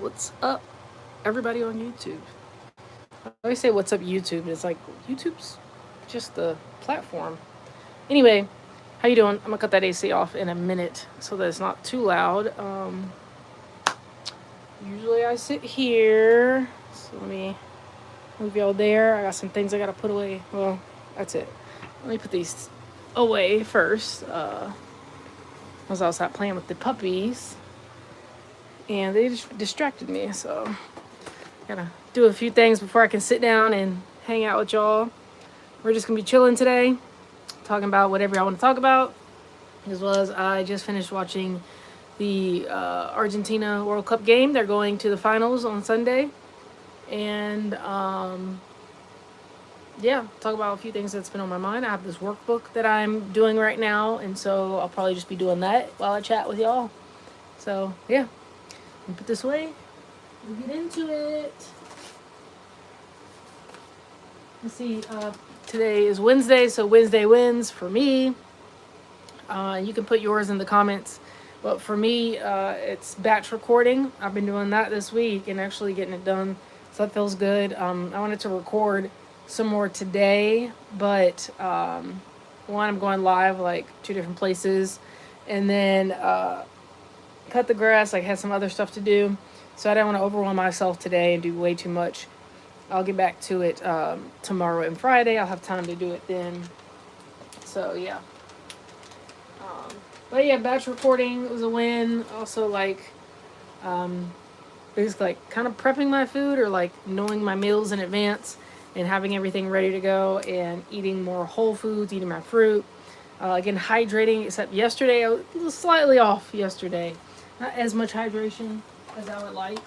What's up, everybody on YouTube? I always say what's up YouTube. It's like YouTube's just the platform. Anyway, how you doing? I'm gonna cut that AC off in a minute so that it's not too loud. Usually I sit here. So let me move y'all there. I got some things I gotta put away. Well, that's it. Let me put these away first. I was outside playing with the puppies, and they just distracted me. So gotta do a few things before I can sit down and hang out with y'all. We're just gonna be chilling today, talking about whatever I want to talk about, as well as I just finished watching the Argentina World Cup game. They're going to the finals on Sunday, and yeah, talk about a few things that's been on my mind. I have this workbook that I'm doing right now, and so I'll probably just be doing that while I chat with y'all. So yeah, let me put this away. We'll get into it. Let's see. Today is Wednesday, so Wednesday wins for me. You can put yours in the comments. But for me, it's batch recording. I've been doing that this week and actually getting it done. So that feels good. I wanted to record some more today, but one, I'm going live like 2 different places. And then cut the grass. I had some other stuff to do. So I didn't want to overwhelm myself today and do way too much. I'll get back to it tomorrow and Friday. I'll have time to do it then. So yeah. But yeah, batch recording was a win. Also like basically like kind of prepping my food or like knowing my meals in advance and having everything ready to go and eating more whole foods, eating my fruit. Again, hydrating, except yesterday I was slightly off yesterday. Not as much hydration as I would like.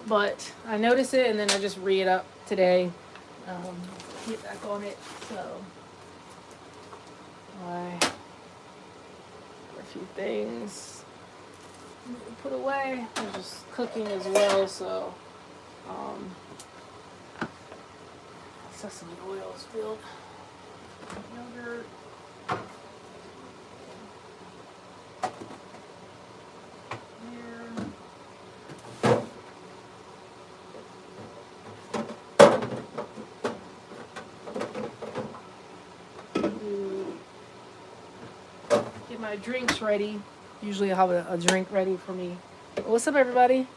But I noticed it and then I just re it up today. Get back on it. So I a few things put away. I'm just cooking as well, so sesame oil spilled. Yogurt. Get my drinks ready. Usually I have a drink ready for me. What's up, everybody?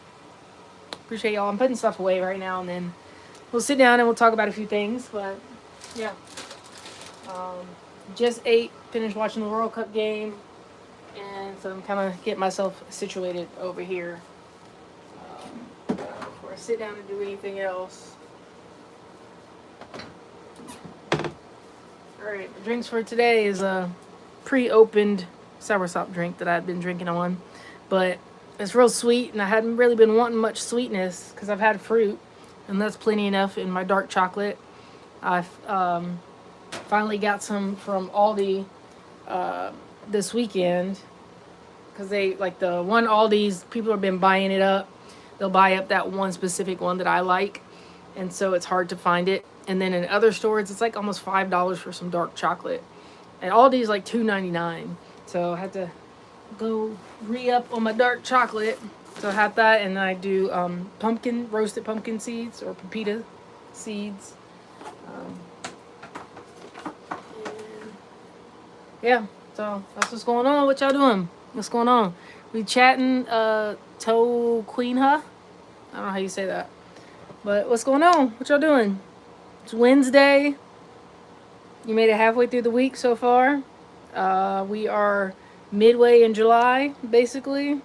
Appreciate y'all. I'm putting stuff away right now, and then we'll sit down and we'll talk about a few things. But yeah, just ate, finished watching the World Cup game, and so I'm kind of getting myself situated over here before I sit down and do anything else. All right, the drinks for today is a pre-opened soursop drink that I've been drinking on, but it's real sweet, and I hadn't really been wanting much sweetness because I've had fruit, and that's plenty enough in my dark chocolate. I finally got some from Aldi this weekend because they like the one Aldi's people have been buying it up. They'll buy up that one specific one that I like, and so it's hard to find it. And then in other stores, it's like almost $5 for some dark chocolate. And Aldi's like $2.99. So I had to go re-up on my dark chocolate. So I had that, and I do roasted pumpkin seeds or pepita seeds. Yeah, so that's what's going on. What y'all doing? What's going on? We chatting To Queen Huh? I don't know how you say that. But what's going on? What y'all doing? It's Wednesday. You made it halfway through the week so far. We are midway in July, basically.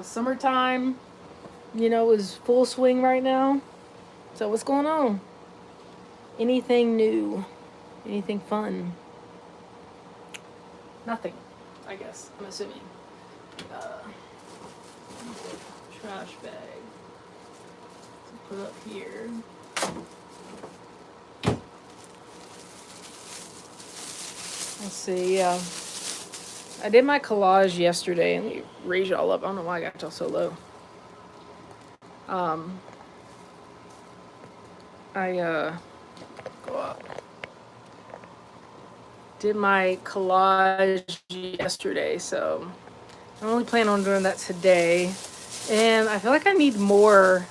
Summertime, is full swing right now. So what's going on? Anything new? Anything fun? Nothing, I guess. I'm assuming. Trash bag. Put up here. Let's see, yeah. I did my collage yesterday, and we raised y'all up. I don't know why I got y'all so low. I go up. Did my collage yesterday, so I only plan on doing that today. And I feel like I need more.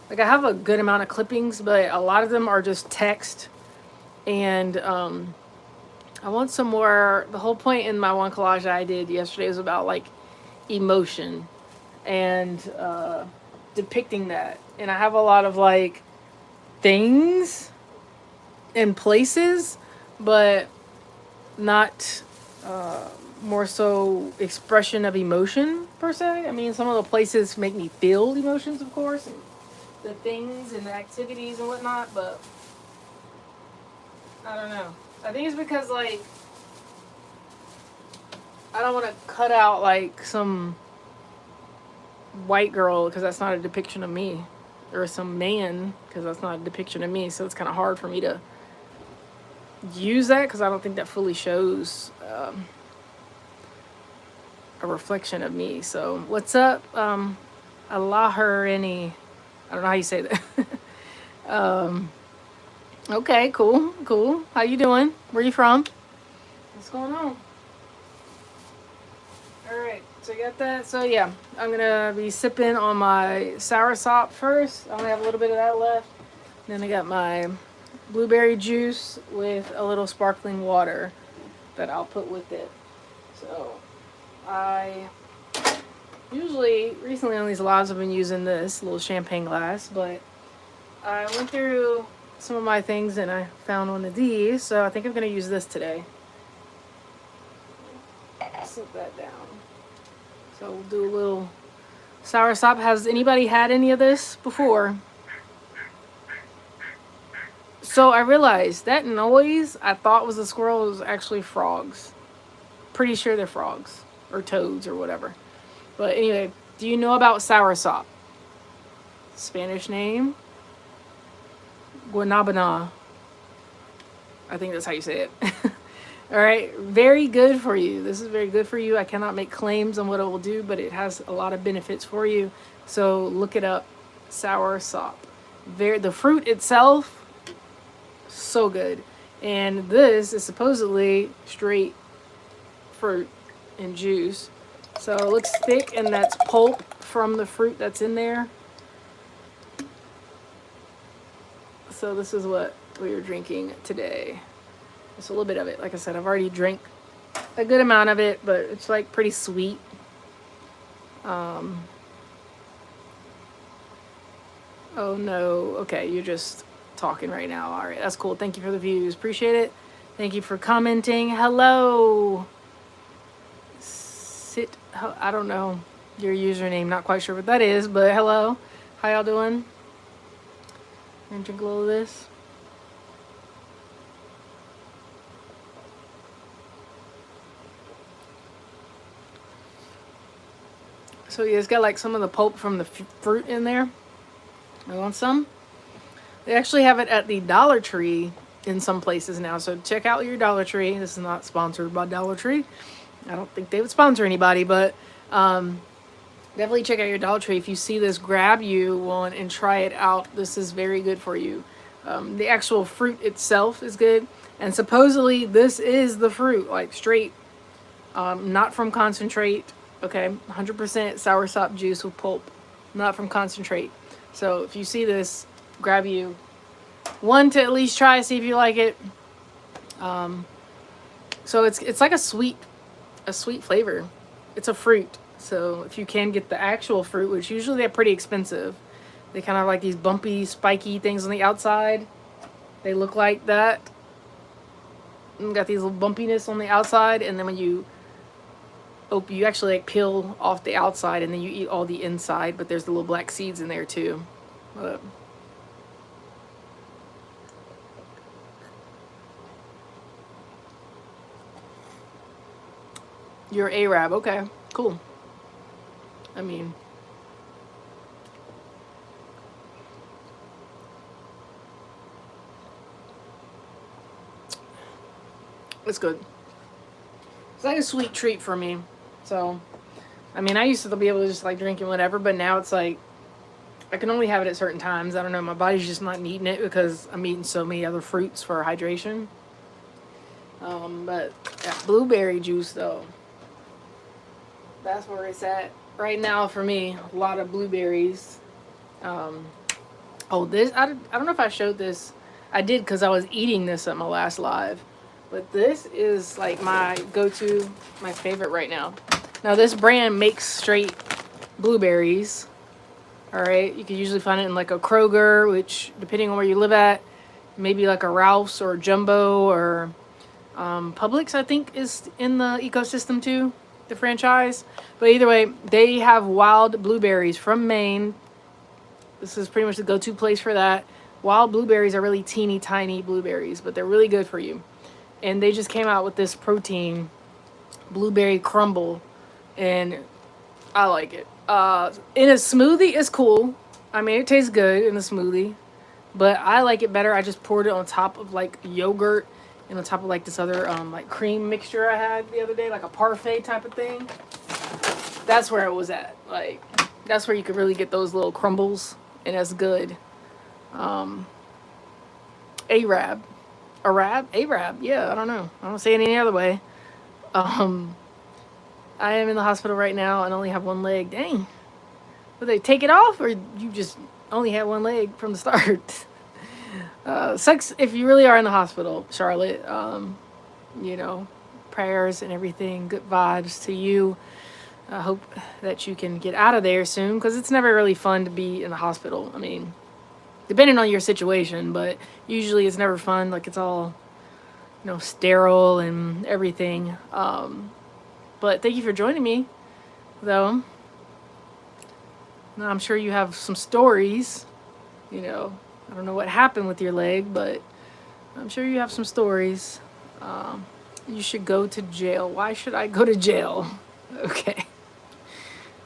Like I have a good amount of clippings, but a lot of them are just text. And I want some more. The whole point in my one collage that I did yesterday was about like emotion and depicting that. And I have a lot of like things and places, but not more so expression of emotion per se. I mean, some of the places make me feel emotions, of course, and the things and the activities and whatnot, but I don't know. I think it's because like I don't want to cut out like some white girl because that's not a depiction of me, or some man because that's not a depiction of me. So it's kind of hard for me to use that because I don't think that fully shows a reflection of me. So what's up, Allah her any? I don't know how you say that. Okay, cool. How you doing? Where you from? What's going on? Alright, so you got that. So yeah, I'm gonna be sipping on my soursop first. I only have a little bit of that left. Then I got my blueberry juice with a little sparkling water that I'll put with it. So I usually, recently on these lives, I've been using this little champagne glass, but I went through some of my things and I found one of these, so I think I'm going to use this today. Sit that down. So we'll do a little soursop. Has anybody had any of this before? So I realized that noise I thought was a squirrel was actually frogs. Pretty sure they're frogs or toads or whatever. But anyway, do you know about soursop? Spanish name? Guanabana. I think that's how you say it. All right, very good for you. This is very good for you. I cannot make claims on what it will do, but it has a lot of benefits for you. So look it up, soursop. The fruit itself, so good. And this is supposedly straight fruit and juice. So it looks thick, and that's pulp from the fruit that's in there. So this is what we are drinking today. Just a little bit of it. Like I said, I've already drank a good amount of it, but it's like pretty sweet. Oh no. Okay, you're just talking right now. All right, that's cool. Thank you for the views. Appreciate it. Thank you for commenting. Hello. I don't know your username. Not quite sure what that is, but hello. How y'all doing? And drink a little of this. So yeah, it's got like some of the pulp from the fruit in there. I want some. They actually have it at the Dollar Tree in some places now. So check out your Dollar Tree. This is not sponsored by Dollar Tree. I don't think they would sponsor anybody, but definitely check out your Dollar Tree. If you see this, grab you one and try it out. This is very good for you. The actual fruit itself is good. And supposedly this is the fruit, like straight, not from concentrate. Okay, 100% soursop juice with pulp, not from concentrate. So if you see this, grab you one to at least try, see if you like it. So it's like a sweet flavor. It's a fruit. So if you can get the actual fruit, which usually they're pretty expensive, they kind of like these bumpy, spiky things on the outside. They look like that. And got these little bumpiness on the outside, and then when you you actually like peel off the outside and then you eat all the inside, but there's the little black seeds in there too. You're Arab, okay, cool. I mean, it's good. It's like a sweet treat for me. So, I mean, I used to be able to just like drink it whatever, but now it's like I can only have it at certain times. I don't know. My body's just not needing it because I'm eating so many other fruits for hydration. But that blueberry juice though, that's where it's at. right now for me, a lot of blueberries. Um, oh, this, I don't know if I showed this. I did because I was eating this at my last live. But this is like my go-to, my favorite right now. Now this brand makes straight blueberries. All right, you can usually find it in like a Kroger, which depending on where you live at, maybe like a Ralph's or Jumbo or Publix, I think is in the ecosystem too, the franchise. But either way, they have wild blueberries from Maine. This is pretty much the go-to place for that. Wild blueberries are really teeny tiny blueberries, but they're really good for you. And they just came out with this protein blueberry crumble, and I like it. In a smoothie, it's cool. I mean, it tastes good in a smoothie, but I like it better. I just poured it on top of like yogurt and on top of like this other like cream mixture I had the other day, like a parfait type of thing. That's where it was at. Like, that's where you could really get those little crumbles, and that's good. Arab. Arab. Yeah, I don't know. I don't say it any other way. Um, I am in the hospital right now and only have one leg. Dang. Would they take it off, or you just only had one leg from the start? Sucks if you really are in the hospital, Charlotte. You know, prayers and everything. Good vibes to you. I hope that you can get out of there soon, because it's never really fun to be in the hospital. I mean, depending on your situation, but usually it's never fun. Like, it's all, you know, sterile and everything. But thank you for joining me, though. Now, I'm sure you have some stories. You know, I don't know what happened with your leg, but I'm sure you have some stories. You should go to jail. Why should I go to jail? Okay.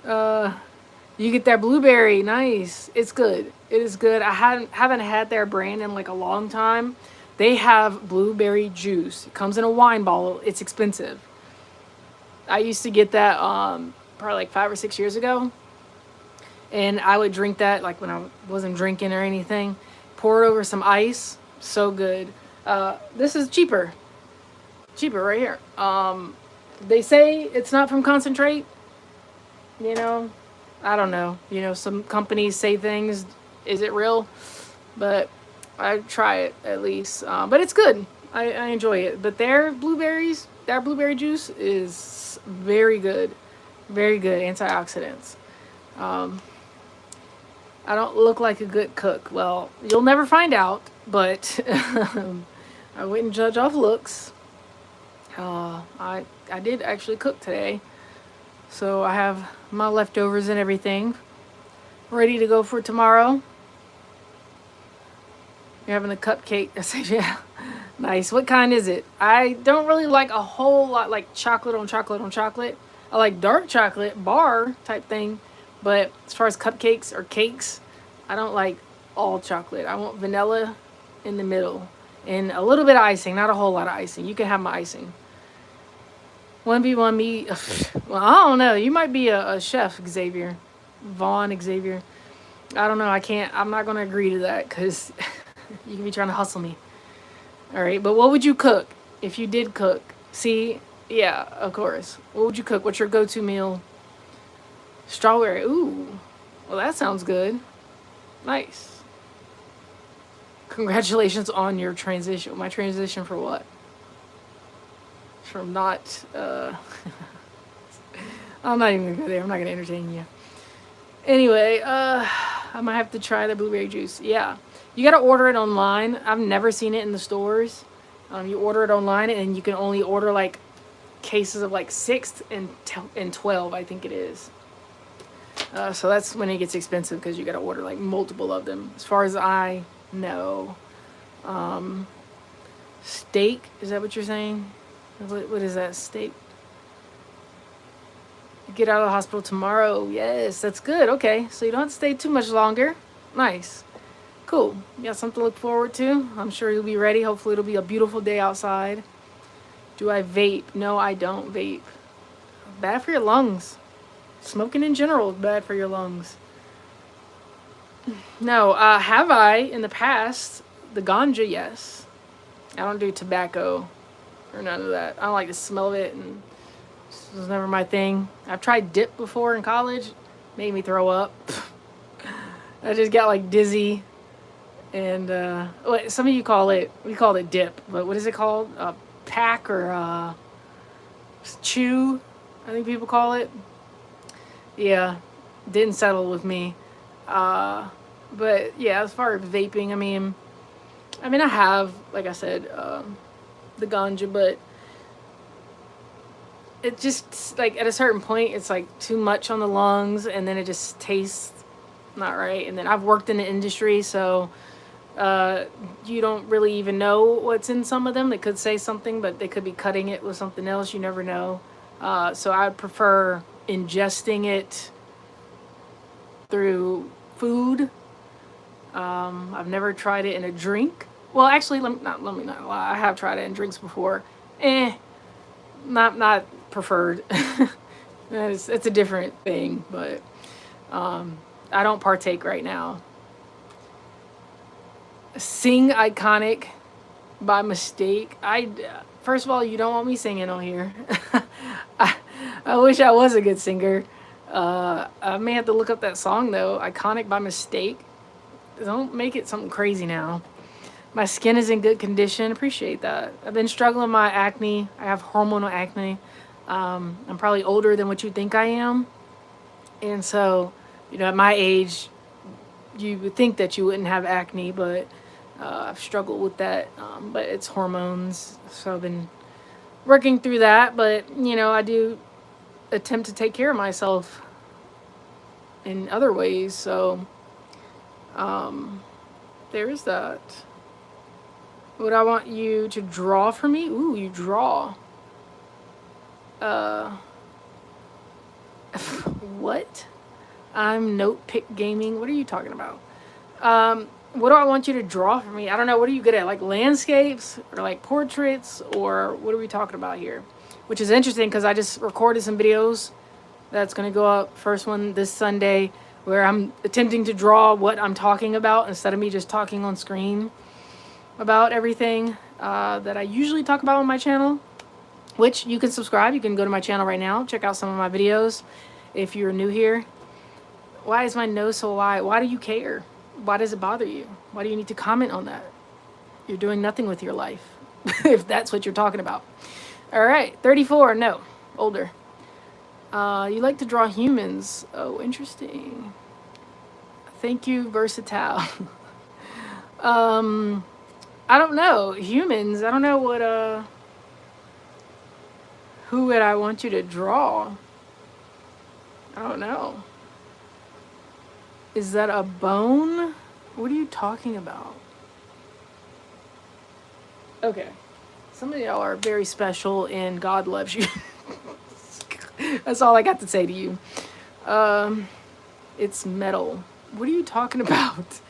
You get that blueberry. Nice. It's good. It is good. I haven't had their brand in like a long time. They have blueberry juice. It comes in a wine bottle. It's expensive. I used to get that probably like 5 or 6 years ago. And I would drink that like when I wasn't drinking or anything. Pour it over some ice. So good. This is cheaper. Cheaper right here. They say it's not from concentrate. You know, I don't know. You know, some companies say things. Is it real? But I try it at least. But it's good. I enjoy it. But their blueberry juice is very good. Very good. Antioxidants. I don't look like a good cook. Well, you'll never find out. But I wouldn't judge off looks. I did actually cook today. So I have my leftovers and everything ready to go for tomorrow. You're having a cupcake. I said, yeah. Nice. What kind is it? I don't really like a whole lot like chocolate on chocolate on chocolate. I like dark chocolate, bar type thing. But as far as cupcakes or cakes, I don't like all chocolate. I want vanilla in the middle. And a little bit of icing, not a whole lot of icing. You can have my icing. 1v1 me. Well, I don't know. You might be a chef, Xavier. Xavier. I don't know. I'm not going to agree to that because you can be trying to hustle me. All right. But what would you cook if you did cook? See? Yeah, of course. What would you cook? What's your go-to meal? Strawberry. Ooh. Well, that sounds good. Nice. Congratulations on your transition. My transition for what? From not, I'm not even gonna go there. I'm not gonna entertain you. Anyway, I might have to try the blueberry juice. Yeah, you gotta order it online. I've never seen it in the stores. You order it online, and you can only order like cases of like 6 and 12, I think it is. So that's when it gets expensive because you gotta order like multiple of them. As far as I know, steak. Is that what you're saying? What is that? Steak. Get out of the hospital tomorrow. Yes, that's good. Okay, so you don't have to stay too much longer. Nice. Cool. You got something to look forward to. I'm sure you'll be ready. Hopefully it'll be a beautiful day outside. Do I vape? No, I don't vape. Bad for your lungs. Smoking in general is bad for your lungs. No, have I in the past? The ganja, yes. I don't do tobacco or none of that. I don't like the smell of it, and This was never my thing. I've tried dip before in college. Made me throw up. I just got like dizzy. And some of you call it, we call it dip, but what is it called? Pack or chew, I think people call it. Yeah, didn't settle with me. But yeah, as far as vaping, I have, like I said, the ganja, but it just, like, at a certain point, it's like too much on the lungs, and then it just tastes not right. And then I've worked in the industry, so you don't really even know what's in some of them. They could say something, but they could be cutting it with something else. You never know. So I prefer ingesting it through food. I've never tried it in a drink. Well, actually, let me not lie. I have tried it in drinks before. Not preferred. It's a different thing, but I don't partake right now. Sing Iconic by mistake. First of all, you don't want me singing on here. I wish I was a good singer. I may have to look up that song though. Iconic by mistake. Don't make it something crazy now. My skin is in good condition. Appreciate that. I've been struggling with my acne. I have hormonal acne. I'm probably older than what you think I am. And so, at my age, you would think that you wouldn't have acne, but I've struggled with that. But it's hormones. So I've been working through that. But, I do attempt to take care of myself in other ways. So there is that. Would I want you to draw for me? Ooh, you draw. What? I'm note pick gaming. What are you talking about? What do I want you to draw for me? I don't know. What are you good at? Like landscapes or like portraits, or what are we talking about here? Which is interesting because I just recorded some videos that's going to go up. First one this Sunday, where I'm attempting to draw what I'm talking about instead of me just talking on screen about everything that I usually talk about on my channel, which you can subscribe. You can go to my channel right now, check out some of my videos if you're new here. Why is my nose so wide? Why do you care? Why does it bother you? Why do you need to comment on that? You're doing nothing with your life, if that's what you're talking about. All right, 34, no, older. You like to draw humans. Oh, interesting. Thank you, Versatile. I don't know. Humans, I don't know what, who would I want you to draw? I don't know. Is that a bone? What are you talking about? Okay. Some of y'all are very special and God loves you. That's all I got to say to you. It's metal. What are you talking about?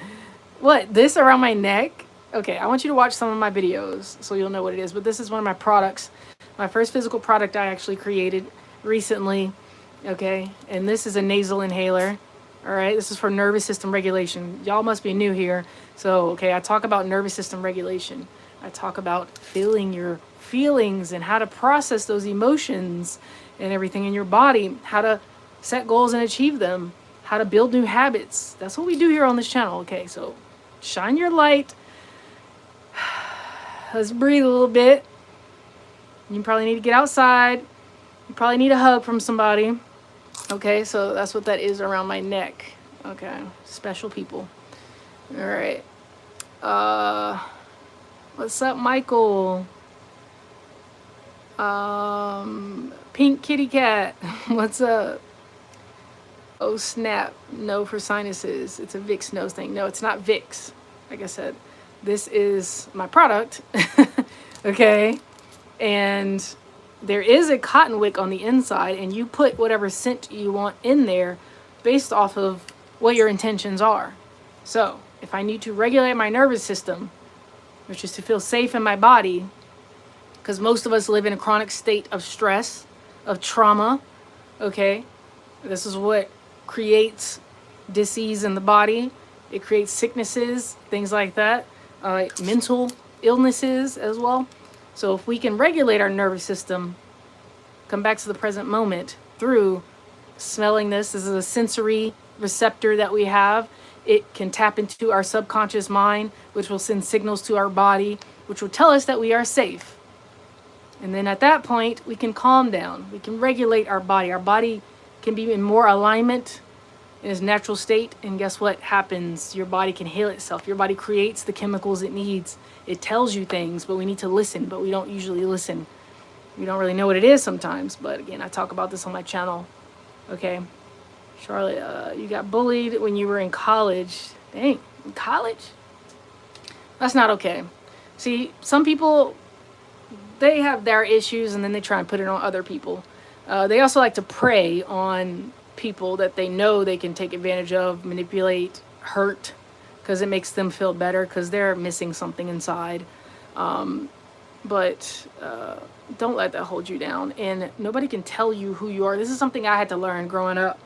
What? This around my neck? Okay, I want you to watch some of my videos so you'll know what it is. But this is one of my products. My first physical product I actually created recently. Okay, and this is a nasal inhaler. All right, this is for nervous system regulation. Y'all must be new here. So, okay, I talk about nervous system regulation. I talk about feeling your feelings and how to process those emotions and everything in your body, how to set goals and achieve them, how to build new habits. That's what we do here on this channel. Okay, so shine your light. Let's breathe a little bit. You probably need to get outside. You probably need a hug from somebody. Okay, so that's what that is around my neck. Okay, special people. All right. What's up, Michael? Pink kitty cat. What's up? Oh snap! No for sinuses. It's a Vicks nose thing. No, it's not Vicks. Like I said, this is my product. Okay, and there is a cotton wick on the inside, and you put whatever scent you want in there based off of what your intentions are. So if I need to regulate my nervous system, which is to feel safe in my body, because most of us live in a chronic state of stress, of trauma, okay? This is what creates disease in the body. It creates sicknesses, things like that, mental illnesses as well. So if we can regulate our nervous system, come back to the present moment through smelling this. This is a sensory receptor that we have. It can tap into our subconscious mind, which will send signals to our body, which will tell us that we are safe. And then at that point, we can calm down. We can regulate our body. Our body can be in more alignment in its natural state. And guess what happens? Your body can heal itself. Your body creates the chemicals it needs. It tells you things, but we need to listen, but we don't usually listen. We don't really know what it is sometimes. But again, I talk about this on my channel. Okay. Charlotte, you got bullied when you were in college. Dang, in college? That's not okay. See, some people, they have their issues and then they try and put it on other people. They also like to prey on people that they know they can take advantage of, manipulate, hurt, because it makes them feel better because they're missing something inside. But don't let that hold you down. And nobody can tell you who you are. This is something I had to learn growing up.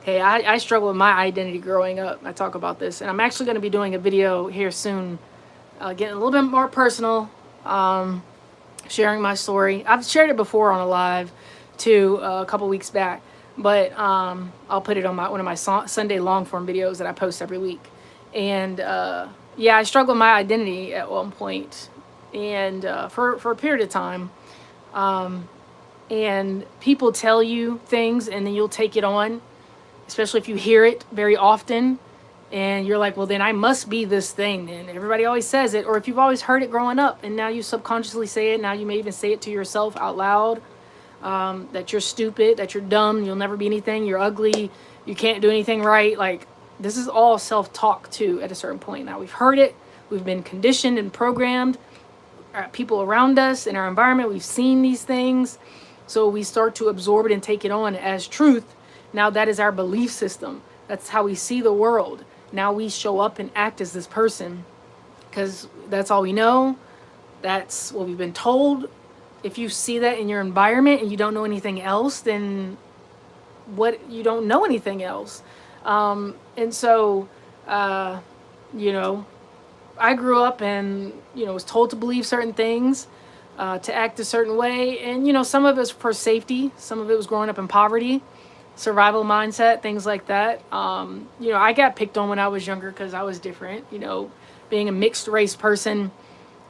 Okay, I struggle with my identity growing up. I talk about this. And I'm actually going to be doing a video here soon, getting a little bit more personal, sharing my story. I've shared it before on a live too, a couple weeks back. But I'll put it on one of my Sunday long form videos that I post every week. And yeah, I struggled with my identity at one point, and for a period of time. And people tell you things, and then you'll take it on, especially if you hear it very often. And you're like, well, then I must be this thing. And everybody always says it. Or if you've always heard it growing up, and now you subconsciously say it, now you may even say it to yourself out loud. That you're stupid, that you're dumb, you'll never be anything, you're ugly, you can't do anything right. Like, this is all self-talk too at a certain point. Now we've heard it, we've been conditioned and programmed, people around us in our environment, we've seen these things, so we start to absorb it and take it on as truth. Now that is our belief system. That's how we see the world. Now we show up and act as this person because that's all we know. That's what we've been told. If you see that in your environment and you don't know anything else, then you don't know anything else. And so, you know, I grew up and, you know, was told to believe certain things, to act a certain way. And, you know, some of it was for safety. Some of it was growing up in poverty, survival mindset, things like that. You know, I got picked on when I was younger because I was different. You know, being a mixed race person,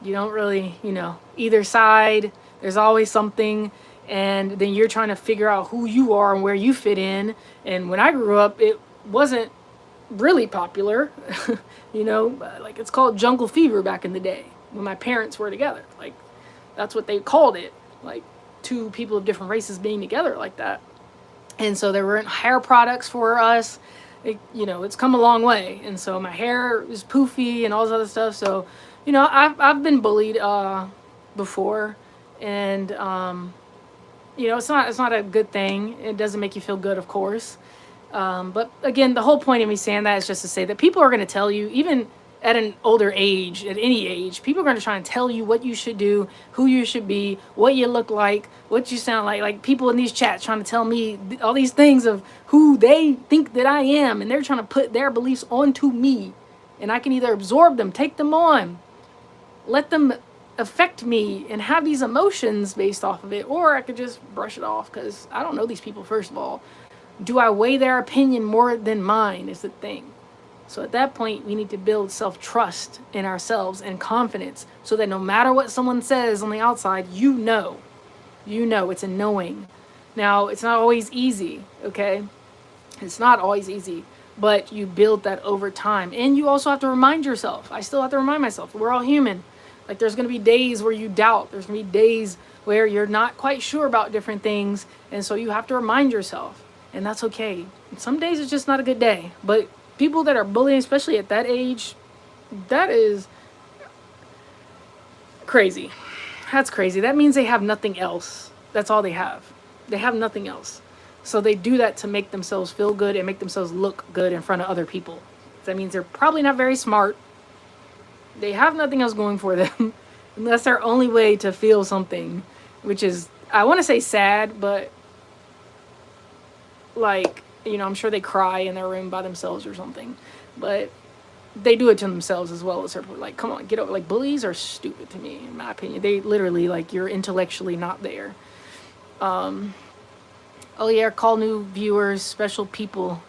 you don't really, you know, either side. There's always something, and then you're trying to figure out who you are and where you fit in. And when I grew up, it wasn't really popular. You know, like it's called jungle fever back in the day when my parents were together. Like, that's what they called it, like two people of different races being together like that. And so there weren't hair products for us. You know, it's come a long way. And so my hair is poofy and all this other stuff. So, you know, I've been bullied before. And, you know, it's not a good thing. It doesn't make you feel good, of course. But again, the whole point of me saying that is just to say that people are going to tell you, even at an older age, at any age, people are going to try and tell you what you should do, who you should be, what you look like, what you sound like people in these chats trying to tell me all these things of who they think that I am. And they're trying to put their beliefs onto me. And I can either absorb them, take them on, let them affect me and have these emotions based off of it, or I could just brush it off because I don't know these people. First of all, do I weigh their opinion more than mine is the thing. So at that point, we need to build self-trust in ourselves and confidence so that no matter what someone says on the outside, you know it's a knowing. Now, it's not always easy, okay? It's not always easy, but you build that over time. And you also have to remind yourself. I still have to remind myself, we're all human. Like, there's going to be days where you doubt. There's going to be days where you're not quite sure about different things. And so you have to remind yourself. And that's okay. Some days it's just not a good day. But people that are bullying, especially at that age, that is crazy. That's crazy. That means they have nothing else. That's all they have. They have nothing else. So they do that to make themselves feel good and make themselves look good in front of other people. That means they're probably not very smart. They have nothing else going for them. And that's their only way to feel something, which is, I want to say sad, but like, you know, I'm sure they cry in their room by themselves or something, but they do it to themselves as well. As like, come on, get over. Like, bullies are stupid to me, in my opinion. They literally, like, you're intellectually not there. Oh yeah, call new viewers, special people.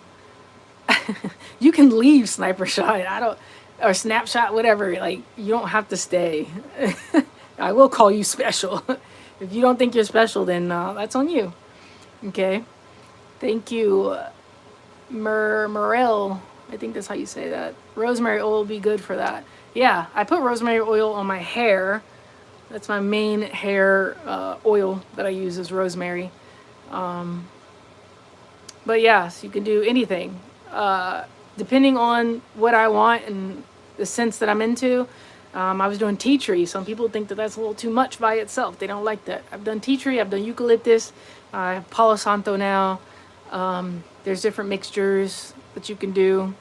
You can leave Sniper Shot. I don't, or Snapshot, whatever. Like, you don't have to stay. I will call you special. If you don't think you're special, then that's on you. Okay. Thank you, Morel. I think that's how you say that. Rosemary oil will be good for that. Yeah, I put rosemary oil on my hair. That's my main hair oil that I use is rosemary. But yeah, so you can do anything. Depending on what I want and the scents that I'm into. I was doing tea tree. Some people think that that's a little too much by itself. They don't like that. I've done tea tree. I've done eucalyptus. I have Palo Santo now. There's different mixtures that you can do.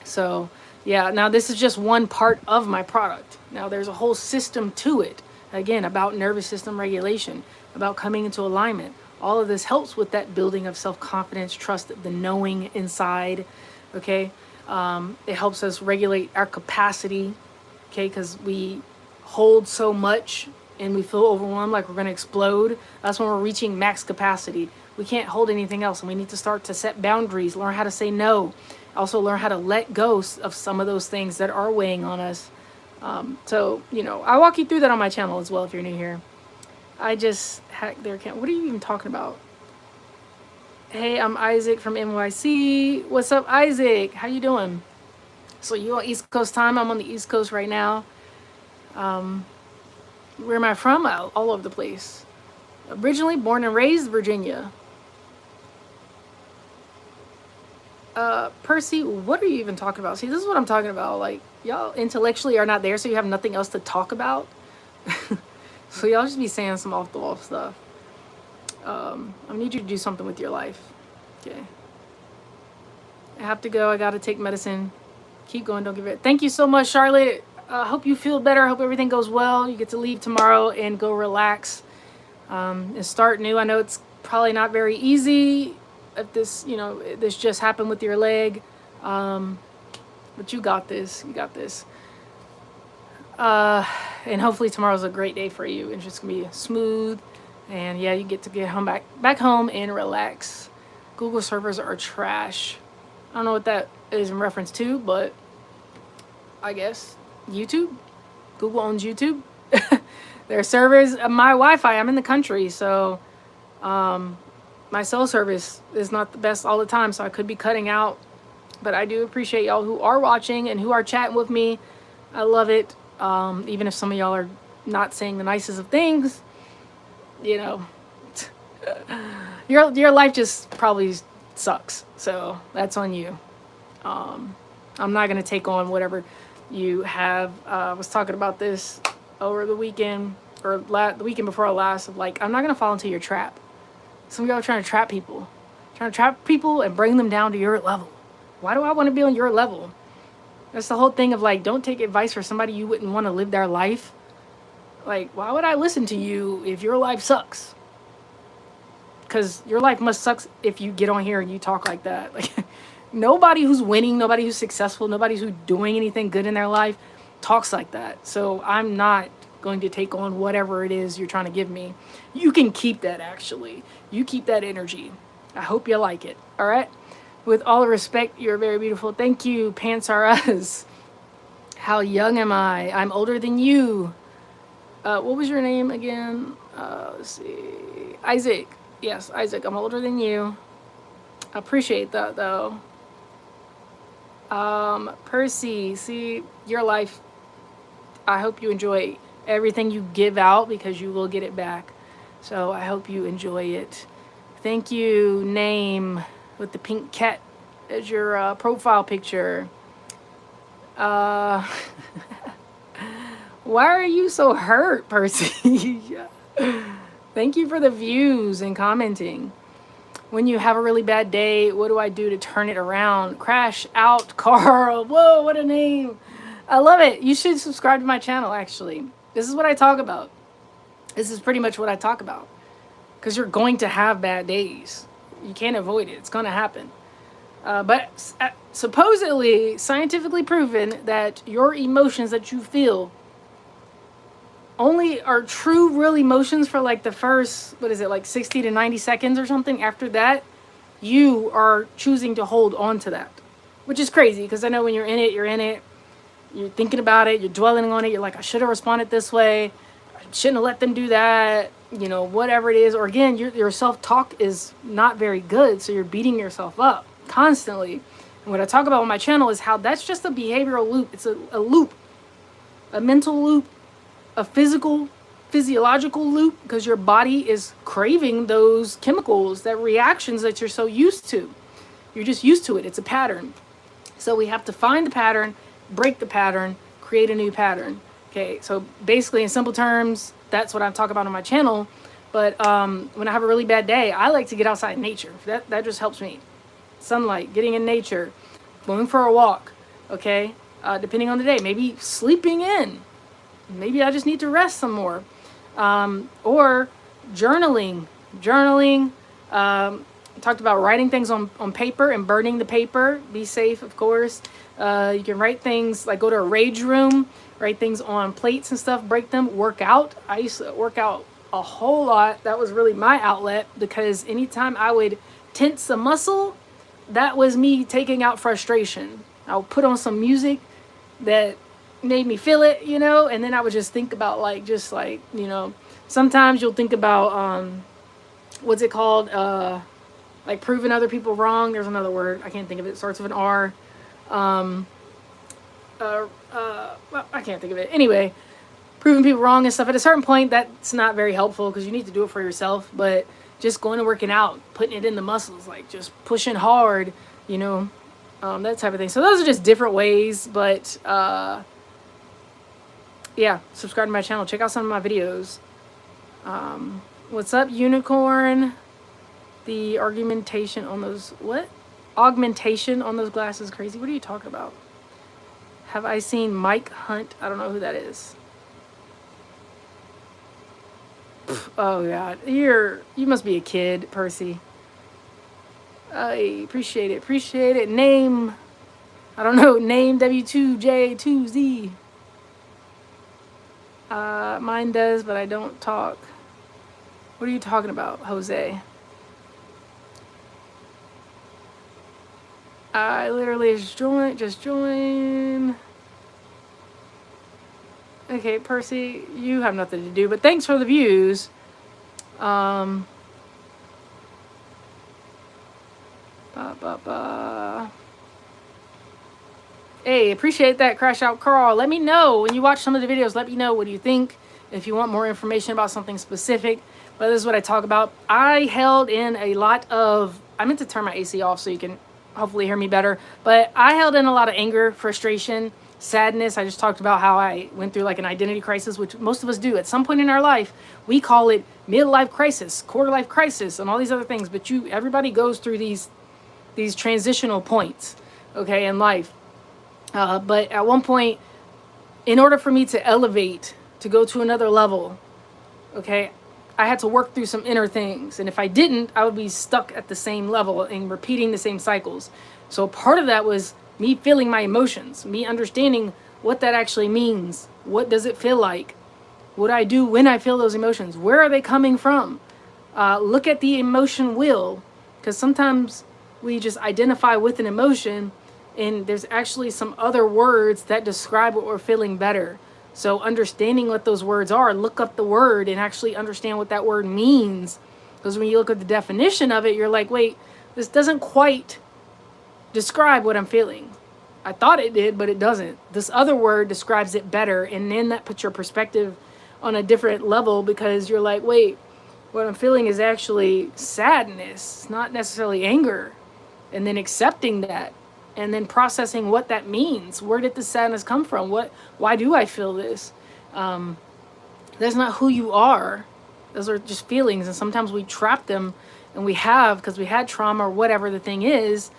So yeah, now this is just one part of my product. Now there's a whole system to it. Again, about nervous system regulation, about coming into alignment. All of this helps with that building of self-confidence, trust, the knowing inside. Okay. It helps us regulate our capacity. Okay. Because we hold so much and we feel overwhelmed, like we're going to explode. That's when we're reaching max capacity. We can't hold anything else, and we need to start to set boundaries, learn how to say no, also learn how to let go of some of those things that are weighing on us. So, you know, I walk you through that on my channel as well if you're new here. I just hacked their account. What are you even talking about? Hey, I'm Isaac from NYC. What's up, Isaac? How you doing? So you on East Coast time? I'm on the East Coast right now. Where am I from? All over the place. Originally born and raised Virginia. Percy, what are you even talking about? See, this is what I'm talking about. Like, y'all intellectually are not there, so you have nothing else to talk about. So y'all just be saying some off the wall stuff. I need you to do something with your life. Okay. I have to go. I got to take medicine. Keep going. Don't give it. Thank you so much, Charlotte. Hope you feel better. Hope everything goes well. You get to leave tomorrow and go relax and start new. I know it's probably not very easy if this, you know, this just happened with your leg. But you got this. You got this. And hopefully tomorrow's a great day for you. It's just going to be smooth. And yeah, you get to get home back home and relax. Google servers are trash. I don't know what that is in reference to, but I guess YouTube. Google owns YouTube. Their servers, my Wi-Fi, I'm in the country, so my cell service is not the best all the time, so I could be cutting out. But I do appreciate y'all who are watching and who are chatting with me. I love it. Even if some of y'all are not saying the nicest of things, you know, your life just probably sucks. So that's on you. I'm not going to take on whatever you have. I was talking about this over the weekend or the weekend before last of like, I'm not going to fall into your trap. Some of y'all are trying to trap people and bring them down to your level. Why do I want to be on your level? That's the whole thing of like, don't take advice from somebody you wouldn't want to live their life. Like, why would I listen to you if your life sucks? Because your life must suck if you get on here and you talk like that. Like, nobody who's winning, nobody who's successful, nobody who's doing anything good in their life talks like that. So I'm not going to take on whatever it is you're trying to give me. You can keep that, actually. You keep that energy. I hope you like it. All right? With all respect, you're very beautiful. Thank you, Pants R Us. How young am I? I'm older than you. What was your name again? Let's see. Isaac. Yes, Isaac. I'm older than you. I appreciate that, though. Percy. See, your life. I hope you enjoy everything you give out because you will get it back. So I hope you enjoy it. Thank you, Name, with the pink cat as your profile picture. Why are you so hurt, Percy? Thank you for the views and commenting. When you have a really bad day, what do I do to turn it around? Crash out, Carl. Whoa, what a name. I love it. You should subscribe to my channel, actually. This is what I talk about. This is pretty much what I talk about. Because you're going to have bad days. You can't avoid it. It's going to happen. But supposedly, scientifically proven that your emotions that you feel only are true real emotions for like the first, what is it, like 60 to 90 seconds or something. After that, you are choosing to hold on to that, which is crazy because I know when you're in it, you're thinking about it, you're dwelling on it, you're like, I should have responded this way, I shouldn't have let them do that, you know, whatever it is. Or again, your self-talk is not very good, so you're beating yourself up constantly. And what I talk about on my channel is how that's just a behavioral loop. It's a loop, a mental loop, a physiological loop, because your body is craving those chemicals, that reactions that you're so used to. You're just used to it. It's a pattern. So we have to find the pattern, break the pattern, create a new pattern. Okay, so basically in simple terms, that's what I'm talking about on my channel. But when I have a really bad day, I like to get outside in nature. That just helps me. Sunlight, getting in nature, going for a walk, okay? Depending on the day, maybe sleeping in. Maybe I just need to rest some more. Or journaling. Talked about writing things on paper and burning the paper. Be safe, of course. You can write things, like go to a rage room, write things on plates and stuff, break them, work out. I used to work out a whole lot. That was really my outlet, because anytime I would tense a muscle, that was me taking out frustration. I would put on some music that made me feel it, you know, and then I would just think about you know, sometimes you'll think about, what's it called? Like proving other people wrong. There's another word. I can't think of it. It starts with an R. Well, I can't think of it. Anyway, proving people wrong and stuff. At a certain point, that's not very helpful because you need to do it for yourself. But just going and working out, putting it in the muscles, like just pushing hard, you know, that type of thing. So those are just different ways. But yeah, subscribe to my channel. Check out some of my videos. What's up, unicorn? The augmentation on those, what? Augmentation on those glasses, crazy. What are you talking about? Have I seen Mike Hunt? I don't know who that is. Oh God, you must be a kid, Percy. I appreciate it. Appreciate it. Name, I don't know. Name W2J2Z. Mine does, but I don't talk. What are you talking about, Jose? I literally just join. Okay, Percy, you have nothing to do, but thanks for the views. Hey, appreciate that, Crash Out Carl. Let me know when you watch some of the videos. Let me know, what do you think? If you want more information about something specific. But this is what I talk about. I held in a lot of, I meant to turn my AC off so you can hopefully hear me better. But I held in a lot of anger, frustration, sadness. I just talked about how I went through like an identity crisis, which most of us do at some point in our life. We call it midlife crisis, quarter life crisis, and all these other things. But everybody goes through these transitional points, okay, in life. But at one point, in order for me to elevate, to go to another level, okay, I had to work through some inner things. And if I didn't, I would be stuck at the same level and repeating the same cycles. So part of that was me feeling my emotions, me understanding what that actually means. What does it feel like? What do I do when I feel those emotions? Where are they coming from? Look at the emotion wheel, because sometimes we just identify with an emotion and there's actually some other words that describe what we're feeling better. So understanding what those words are, look up the word and actually understand what that word means. Because when you look at the definition of it, you're like, wait, this doesn't quite describe what I'm feeling. I thought it did, but it doesn't. This other word describes it better. And then that puts your perspective on a different level, because you're like, wait, what I'm feeling is actually sadness, not necessarily anger. And then accepting that. And then processing what that means. Where did the sadness come from? Why do I feel this? That's not who you are. Those are just feelings. And sometimes we trap them, and because we had trauma or whatever the thing is.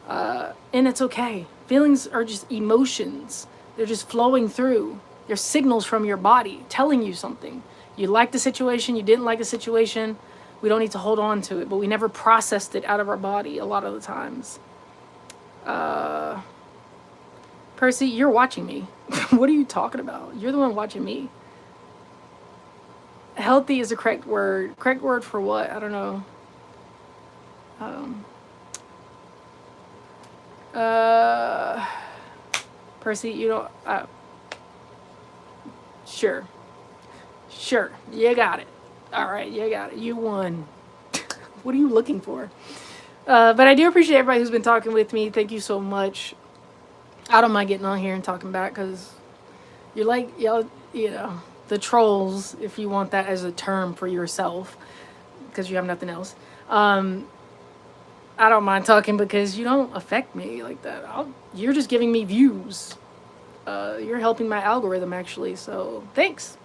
And it's okay. Feelings are just emotions. They're just flowing through. They're signals from your body telling you something. You liked the situation, you didn't like the situation. We don't need to hold on to it, but we never processed it out of our body a lot of the times. Percy, you're watching me. What are you talking about? You're the one watching me. Healthy is the correct word. Correct word for what? I don't know. Percy, you know, sure. Sure. You got it. All right, you got it. You won. What are you looking for? But I do appreciate everybody who's been talking with me. Thank you so much. I don't mind getting on here and talking back because you're like, y'all, you know, the trolls, if you want that as a term for yourself, because you have nothing else. I don't mind talking because you don't affect me like that. You're just giving me views. You're helping my algorithm, actually, so thanks.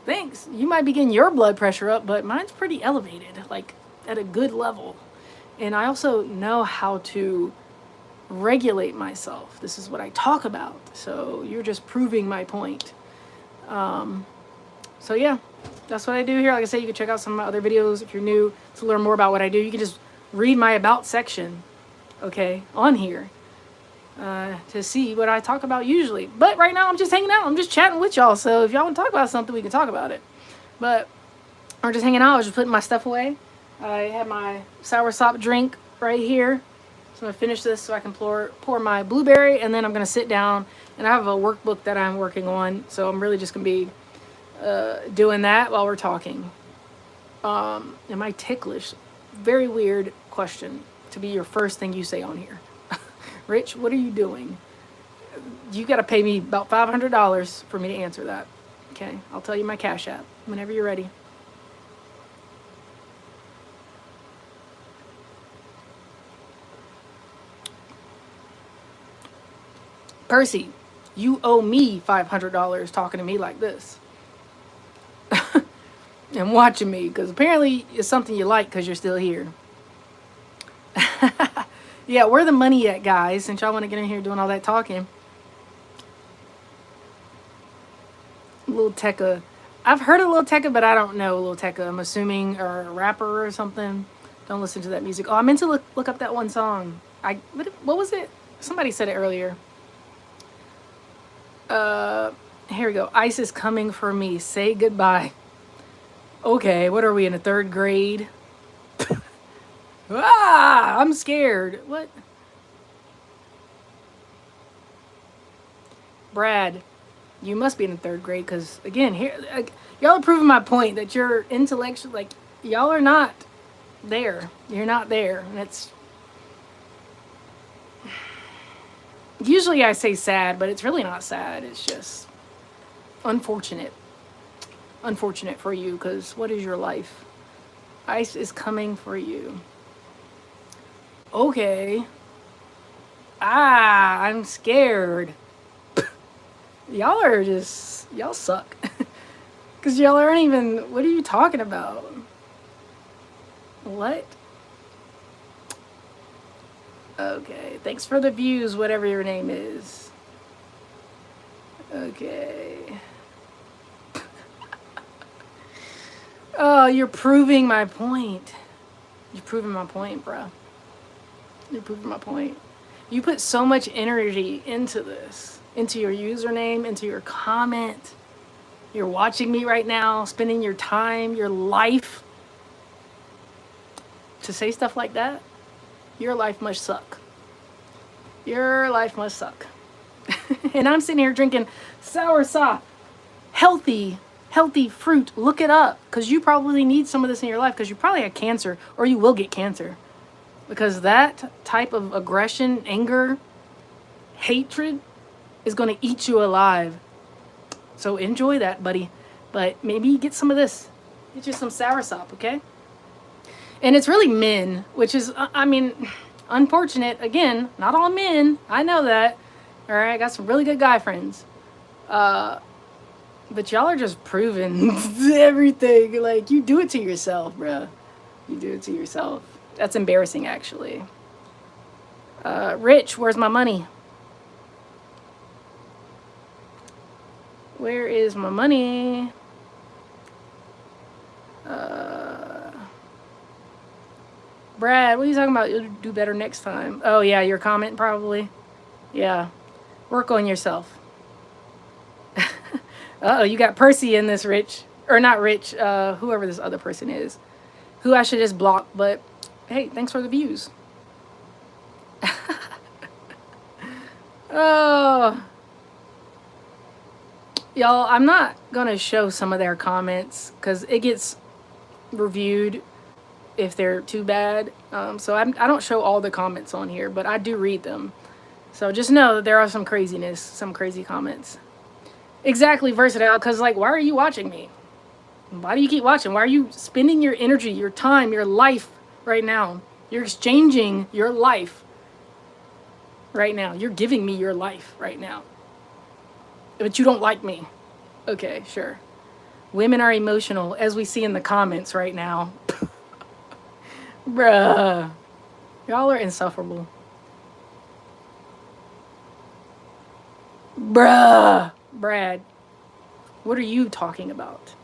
Thanks. You might be getting your blood pressure up, but mine's pretty elevated, like at a good level. And I also know how to regulate myself. This is what I talk about. So you're just proving my point. So yeah, that's what I do here. Like I said, you can check out some of my other videos if you're new to learn more about what I do. You can just read my about section, okay, on here to see what I talk about usually. But right now I'm just hanging out. I'm just chatting with y'all. So if y'all want to talk about something, we can talk about it. But we're just hanging out. I was just putting my stuff away. I have my soursop drink right here. So I'm going to finish this so I can pour my blueberry, and then I'm going to sit down, and I have a workbook that I'm working on. So I'm really just going to be doing that while we're talking. Am I ticklish? Very weird question to be your first thing you say on here. Rich, what are you doing? You got to pay me about $500 for me to answer that. Okay, I'll tell you my Cash App whenever you're ready. Percy, you owe me $500 talking to me like this. And watching me, because apparently it's something you like because you're still here. Yeah, where the money at, guys? Since y'all want to get in here doing all that talking. Lil Tecca. I've heard of Lil Tecca, but I don't know Lil Tecca. I'm assuming or a rapper or something. Don't listen to that music. Oh, I meant to look up that one song. What was it? Somebody said it earlier. Here we go. Ice is coming for me. Say goodbye. Okay, what are we in the 3rd grade? I'm scared. What? Brad, you must be in the 3rd grade because, again, here, y'all are proving my point that you're intellectual. Like, y'all are not there. You're not there. And it's... Usually I say sad, but it's really not sad. It's just unfortunate. Unfortunate for you, because what is your life? Ice is coming for you. Okay. I'm scared. Y'all suck. Because y'all aren't even, what are you talking about? What? Okay, thanks for the views, whatever your name is. Okay. Oh, you're proving my point. You're proving my point, bro. You're proving my point. You put so much energy into this, into your username, into your comment. You're watching me right now, spending your time, your life to say stuff like that. Your life must suck. Your life must suck. And I'm sitting here drinking soursop, healthy fruit. Look it up, because you probably need some of this in your life, because you probably had cancer, or you will get cancer, because that type of aggression, anger, hatred is going to eat you alive. So enjoy that, buddy, but maybe get some of this. Get you some soursop, okay? And it's really men, which is, I mean, unfortunate. Again, not all men. I know that. All right, I got some really good guy friends. But y'all are just proving everything. Like, you do it to yourself, bruh. You do it to yourself. That's embarrassing, actually. Rich, where's my money? Where is my money? Brad, what are you talking about? You'll do better next time. Oh, yeah, your comment, probably. Yeah. Work on yourself. Uh-oh, you got Percy in this, Rich. or not Rich, whoever this other person is, who I should just block. But hey, thanks for the views. Oh, y'all, I'm not gonna show some of their comments because it gets reviewed if they're too bad. So I don't show all the comments on here, but I do read them. So just know that there are some craziness, some crazy comments. Exactly, Versatile, because, like, why are you watching me? Why do you keep watching? Why are you spending your energy, your time, your life right now? You're exchanging your life right now. You're giving me your life right now. But you don't like me. Okay, sure. Women are emotional, as we see in the comments right now. Bruh. Y'all are insufferable. Bruh. Brad, what are you talking about?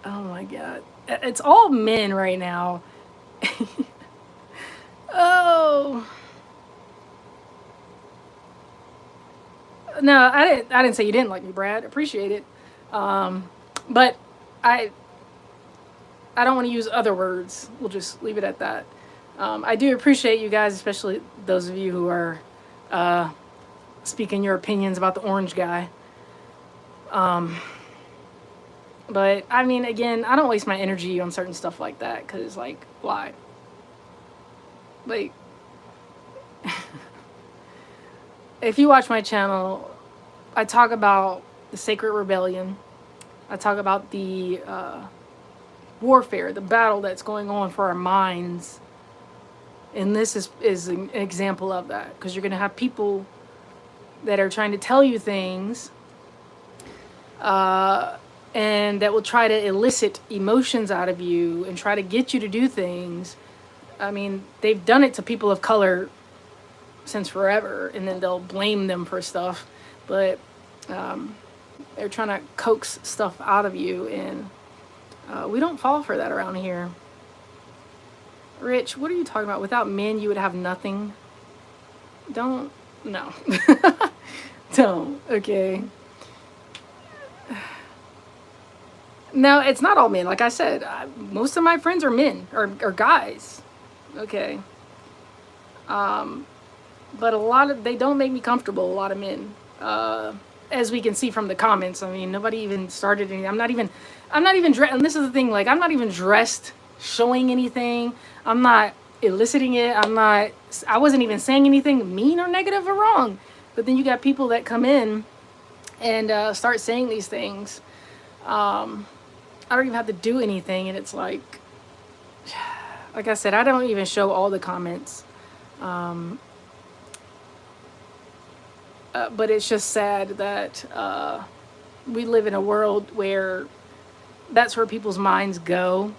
Oh my god. It's all men right now. Oh. No, I didn't say you didn't like me, Brad. Appreciate it. But I don't want to use other words. We'll just leave it at that. I do appreciate you guys, especially those of you who are speaking your opinions about the orange guy. But I mean, again, I don't waste my energy on certain stuff like that because, like, why? Like, if you watch my channel, I talk about the sacred rebellion. I talk about the warfare, the battle that's going on for our minds. And this is an example of that, because you're going to have people that are trying to tell you things and that will try to elicit emotions out of you and try to get you to do things. I mean, they've done it to people of color since forever, and then they'll blame them for stuff. But they're trying to coax stuff out of you, and we don't fall for that around here. Rich, what are you talking about? Without men, you would have nothing. Don't. No. Don't. Okay. No, it's not all men. Like I said, most of my friends are men or guys. Okay. But a lot of, they don't make me comfortable, a lot of men. As we can see from the comments, I mean, nobody even started anything. I'm not even dressed, and this is the thing, like, I'm not even dressed showing anything. I'm not eliciting it. I wasn't even saying anything mean or negative or wrong. But then you got people that come in and start saying these things. I don't even have to do anything, and it's like I said, I don't even show all the comments. But it's just sad that we live in a world where that's where people's minds go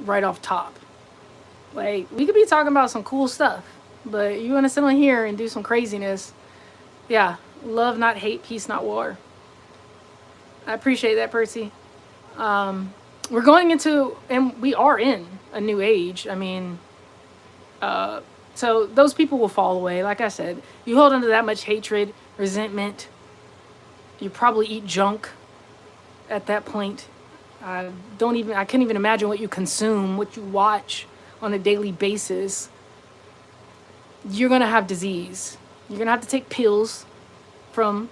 right off top. Like, we could be talking about some cool stuff, but you want to sit on here and do some craziness. Yeah, love not hate, peace not war. I appreciate that, Percy. We're going into, and we are in, a new age. I mean, so those people will fall away. Like I said, you hold on to that much hatred, resentment, you probably eat junk at that point. I couldn't even imagine what you consume, what you watch on a daily basis. You're gonna have disease. You're gonna have to take pills from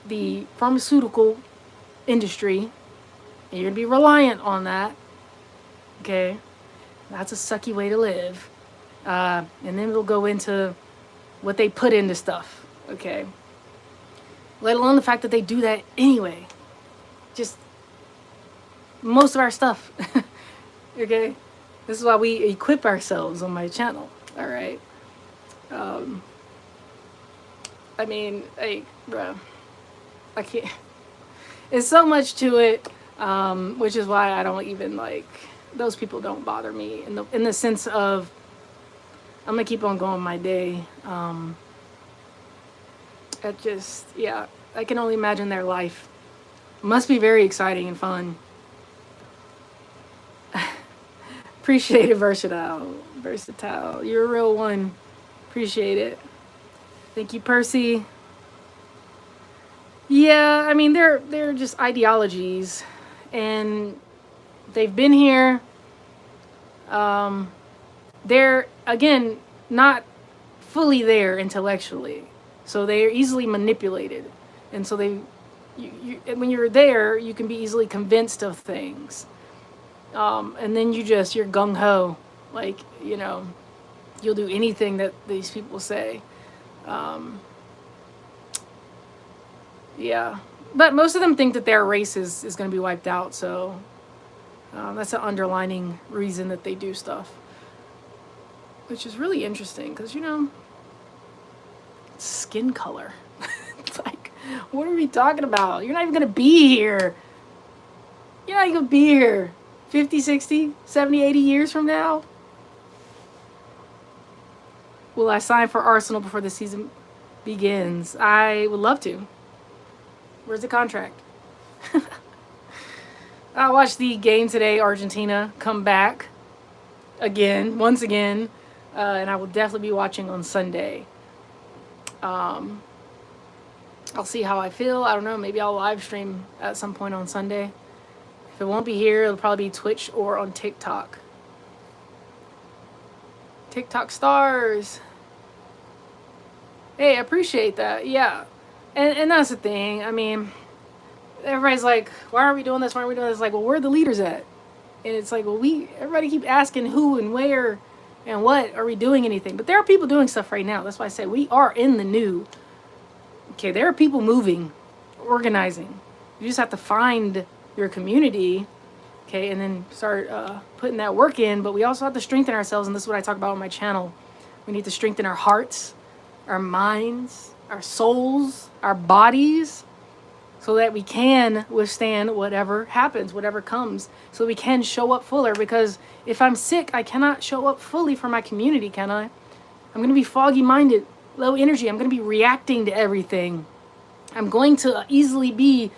the pharmaceutical industry, and you're gonna be reliant on that. Okay, that's a sucky way to live. And then we'll go into what they put into stuff. Okay, let alone the fact that they do that anyway. Just most of our stuff. Okay, this is why we equip ourselves on my channel. All right. I mean, like, bruh, I can't. It's so much to it, which is why I don't even, like, those people don't bother me in the sense of I'm gonna keep on going my day. It just, yeah, I can only imagine their life. Must be very exciting and fun. Appreciate it, Versatile. You're a real one. Appreciate it. Thank you, Percy. Yeah, I mean they're just ideologies, and they've been here. Um, they're again not fully there intellectually, so they're easily manipulated, and so when you're there, you can be easily convinced of things, and then you're gung ho, like you'll do anything that these people say. Um, yeah, but most of them think that their race is going to be wiped out, so that's an underlining reason that they do stuff, which is really interesting because skin color. It's like, what are we talking about? You're not even going to be here. You're not even going to be here 50, 60, 70, 80 years from now. Will I sign for Arsenal before the season begins? I would love to. Where's the contract? I watched the game today, Argentina come back once again, and I will definitely be watching on Sunday. I'll see how I feel. I don't know. Maybe I'll live stream at some point on Sunday. If it won't be here, it'll probably be Twitch or on TikTok. TikTok stars. Hey, I appreciate that. Yeah. And that's the thing. I mean, everybody's like, why aren't we doing this? Why aren't we doing this? Like, well, where are the leaders at? And it's like, well, everybody keep asking who and where and what are we doing anything. But there are people doing stuff right now. That's why I say we are in the new. Okay, there are people moving, organizing. You just have to find your community, okay, and then start putting that work in. But we also have to strengthen ourselves, and this is what I talk about on my channel. We need to strengthen our hearts, our minds, our souls, our bodies, so that we can withstand whatever happens, whatever comes, so we can show up fuller. Because if I'm sick, I cannot show up fully for my community, can I? I'm going to be foggy-minded, low energy. I'm going to be reacting to everything. I'm going to easily be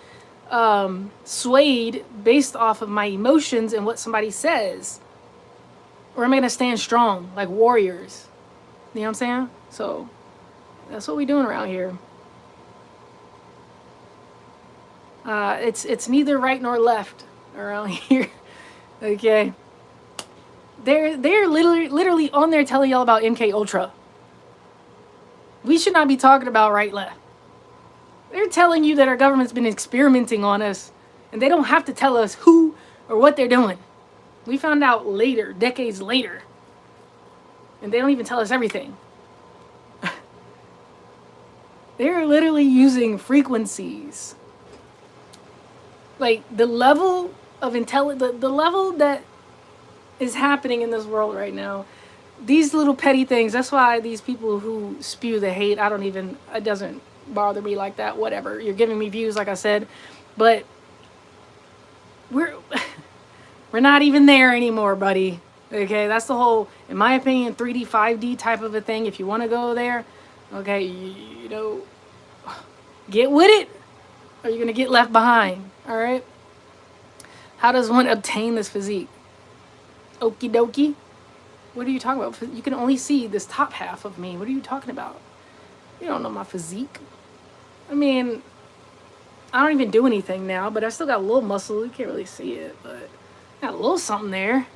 swayed based off of my emotions and what somebody says. Or am I going to stand strong like warriors? You know what I'm saying? So that's what we're doing around here. It's neither right nor left around here. Okay. They're literally on there telling y'all about MK Ultra. We should not be talking about right left. They're telling you that our government's been experimenting on us, and they don't have to tell us who or what they're doing. We found out later, decades later. And they don't even tell us everything. They're literally using frequencies. Like the level of intelligence, the level that is happening in this world right now. These little petty things, that's why these people who spew the hate, it doesn't bother me like that. Whatever. You're giving me views, like I said. But we're not even there anymore, buddy. Okay, that's the whole, in my opinion, 3D, 5D type of a thing. If you want to go there, okay, get with it, or you're going to get left behind, all right? How does one obtain this physique? Okie dokie. What are you talking about? You can only see this top half of me. What are you talking about? You don't know my physique. I mean, I don't even do anything now, but I still got a little muscle. You can't really see it, but I got a little something there.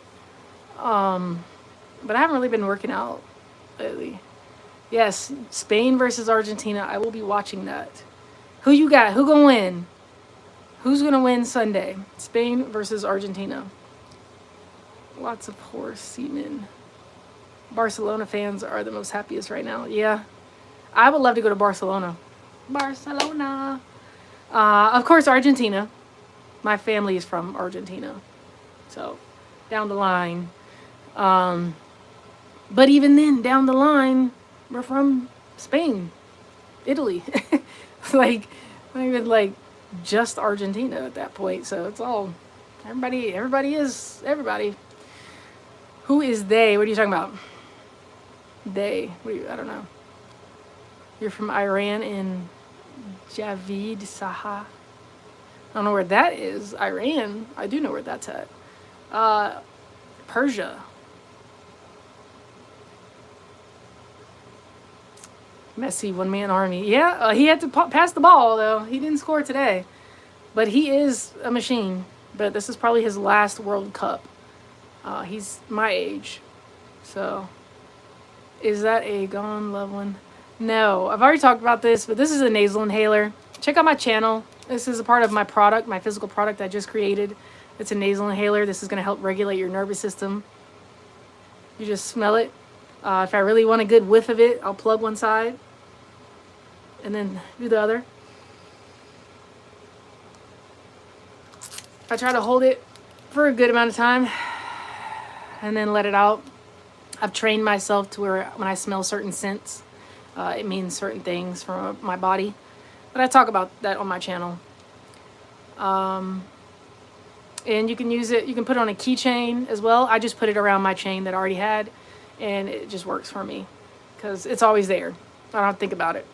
But I haven't really been working out lately. Yes, Spain versus Argentina. I will be watching that. Who you got? Who gonna win? Who's gonna win Sunday? Spain versus Argentina. Lots of poor seamen. Barcelona fans are the most happiest right now. Yeah, I would love to go to Barcelona. Barcelona. Of course, Argentina. My family is from Argentina, so down the line. But even then, down the line, we're from Spain, Italy. Like, not even like just Argentina at that point. So it's all everybody. Everybody is everybody. Who is they? What are you talking about? They. I don't know. You're from Iran in Javid Saha. I don't know where that is. Iran. I do know where that's at. Persia. Messi, one-man army. Yeah, he had to pass the ball, though. He didn't score today. But he is a machine. But this is probably his last World Cup. He's my age. So, is that a gone loved one? No, I've already talked about this, but this is a nasal inhaler. Check out my channel. This is a part of my product, my physical product I just created. It's a nasal inhaler. This is going to help regulate your nervous system. You just smell it. If I really want a good whiff of it, I'll plug one side and then do the other. I try to hold it for a good amount of time and then let it out. I've trained myself to where when I smell certain scents, it means certain things for my body. But I talk about that on my channel. And you can use it, you can put it on a keychain as well. I just put it around my chain that I already had, and it just works for me because it's always there. I don't think about it.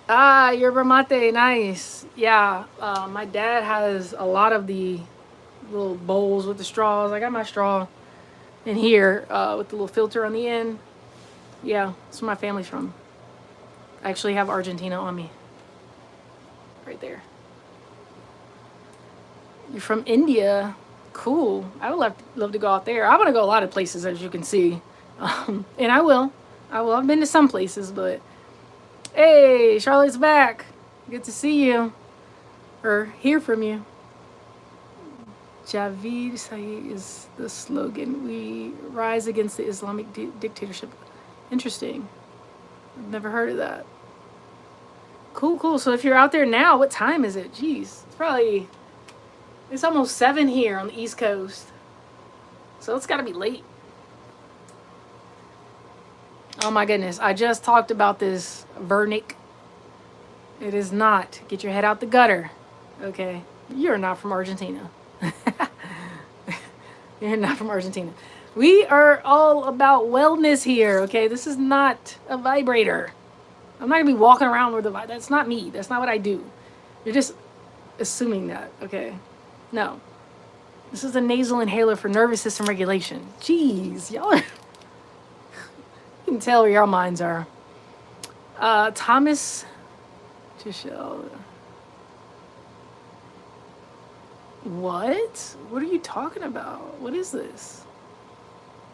Yerba mate, nice. Yeah, my dad has a lot of the little bowls with the straws. I got my straw in here with the little filter on the end. Yeah, that's where my family's from. I actually have Argentina on me. Right there. You're from India. Cool. I would love to go out there. I want to go a lot of places, as you can see. And I will. I've been to some places, but... Hey, Charlotte's back. Good to see you. Or hear from you. Javeed Sahih is the slogan. We rise against the Islamic dictatorship. Interesting. I've never heard of that. Cool. So if you're out there now, what time is it? Jeez. It's almost 7 here on the East Coast. So it's got to be late. Oh my goodness. I just talked about this Vernick. It is not. Get your head out the gutter. Okay. You're not from Argentina. You're not from Argentina. We are all about wellness here. Okay. This is not a vibrator. I'm not going to be walking around with a vibrator. That's not me. That's not what I do. You're just assuming that. Okay. No. This is a nasal inhaler for nervous system regulation. Jeez, y'all are... You can tell where your minds are. Thomas Tischel. What? What are you talking about? What is this?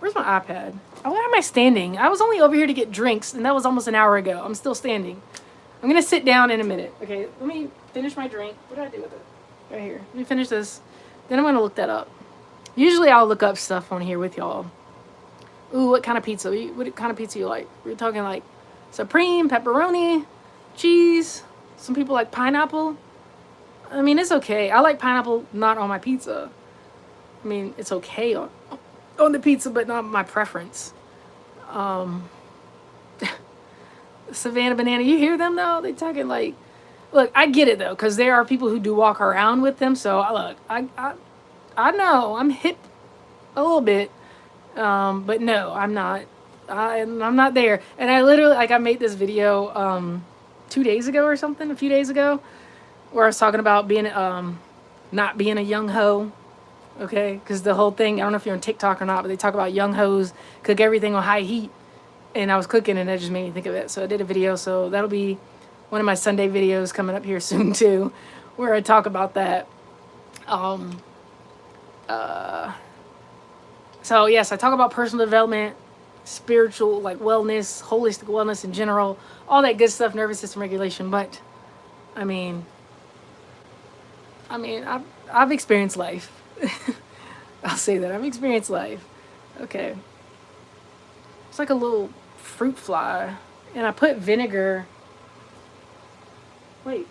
Where's my iPad? Where am I standing? I was only over here to get drinks, and that was almost an hour ago. I'm still standing. I'm going to sit down in a minute. Okay, let me finish my drink. What did I do with it? Right here. Let me finish this. Then I'm going to look that up. Usually I'll look up stuff on here with y'all. Ooh, what kind of pizza? What kind of pizza you like? We're talking like supreme, pepperoni, cheese. Some people like pineapple. I mean, it's okay. I like pineapple not on my pizza. I mean, it's okay on the pizza, but not my preference. Savannah Banana, you hear them though? They talking like, look, I get it though, because there are people who do walk around with them. So look, I know I'm hip a little bit. But no, I'm not. I'm not there. And I literally, like, I made this video 2 days ago or something, a few days ago, where I was talking about being not being a young hoe. Okay, because the whole thing, I don't know if you're on TikTok or not, but they talk about young hoes cook everything on high heat. And I was cooking, and that just made me think of it. So I did a video. So that'll be one of my Sunday videos coming up here soon too, where I talk about that. So yes, I talk about personal development, spiritual, like wellness, holistic wellness in general, all that good stuff, nervous system regulation. But I mean, I've experienced life. I'll say that I've experienced life. Okay, it's like a little fruit fly, and I put vinegar. Wait,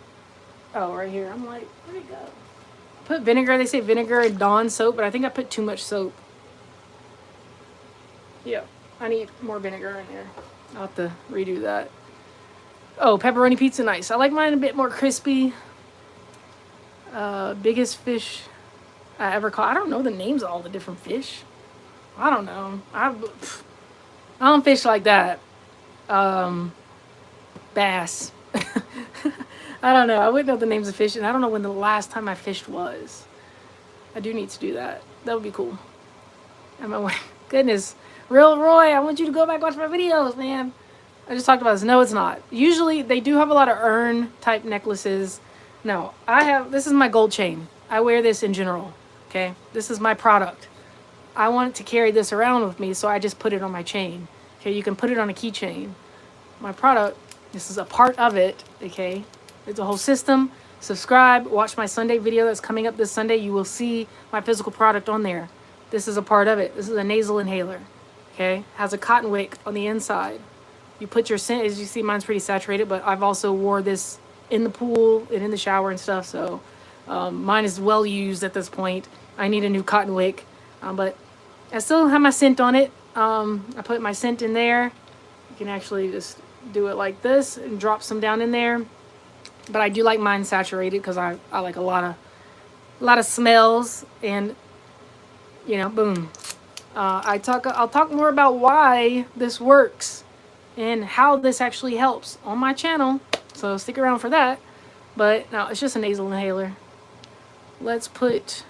oh, right here. I'm like, where'd it go? Put vinegar. They say vinegar and Dawn soap, but I think I put too much soap. Yeah, I need more vinegar in there. I'll have to redo that. Oh, pepperoni pizza, nice. I like mine a bit more crispy. Biggest fish I ever caught. I don't know the names of all the different fish. I don't know. I don't fish like that. Bass. I don't know. I wouldn't know the names of fish, and I don't know when the last time I fished was. I do need to do that. That would be cool. Goodness. Real Roy, I want you to go back and watch my videos, man. I just talked about this. No, it's not. Usually they do have a lot of urn type necklaces. No, this is my gold chain. I wear this in general. Okay. This is my product. I want to carry this around with me, so I just put it on my chain. Okay. You can put it on a keychain. My product, this is a part of it. Okay. It's a whole system. Subscribe, watch my Sunday video that's coming up this Sunday. You will see my physical product on there. This is a part of it. This is a nasal inhaler. Okay. Has a cotton wick on the inside. You put your scent, as you see, mine's pretty saturated, but I've also wore this in the pool and in the shower and stuff, so mine is well used at this point. I need a new cotton wick, but I still have my scent on it. I put my scent in there. You can actually just do it like this and drop some down in there. But I do like mine saturated because I like a lot of smells, and you know, boom. I'll talk more about why this works and how this actually helps on my channel, so stick around for that. But no, it's just a nasal inhaler. Let's put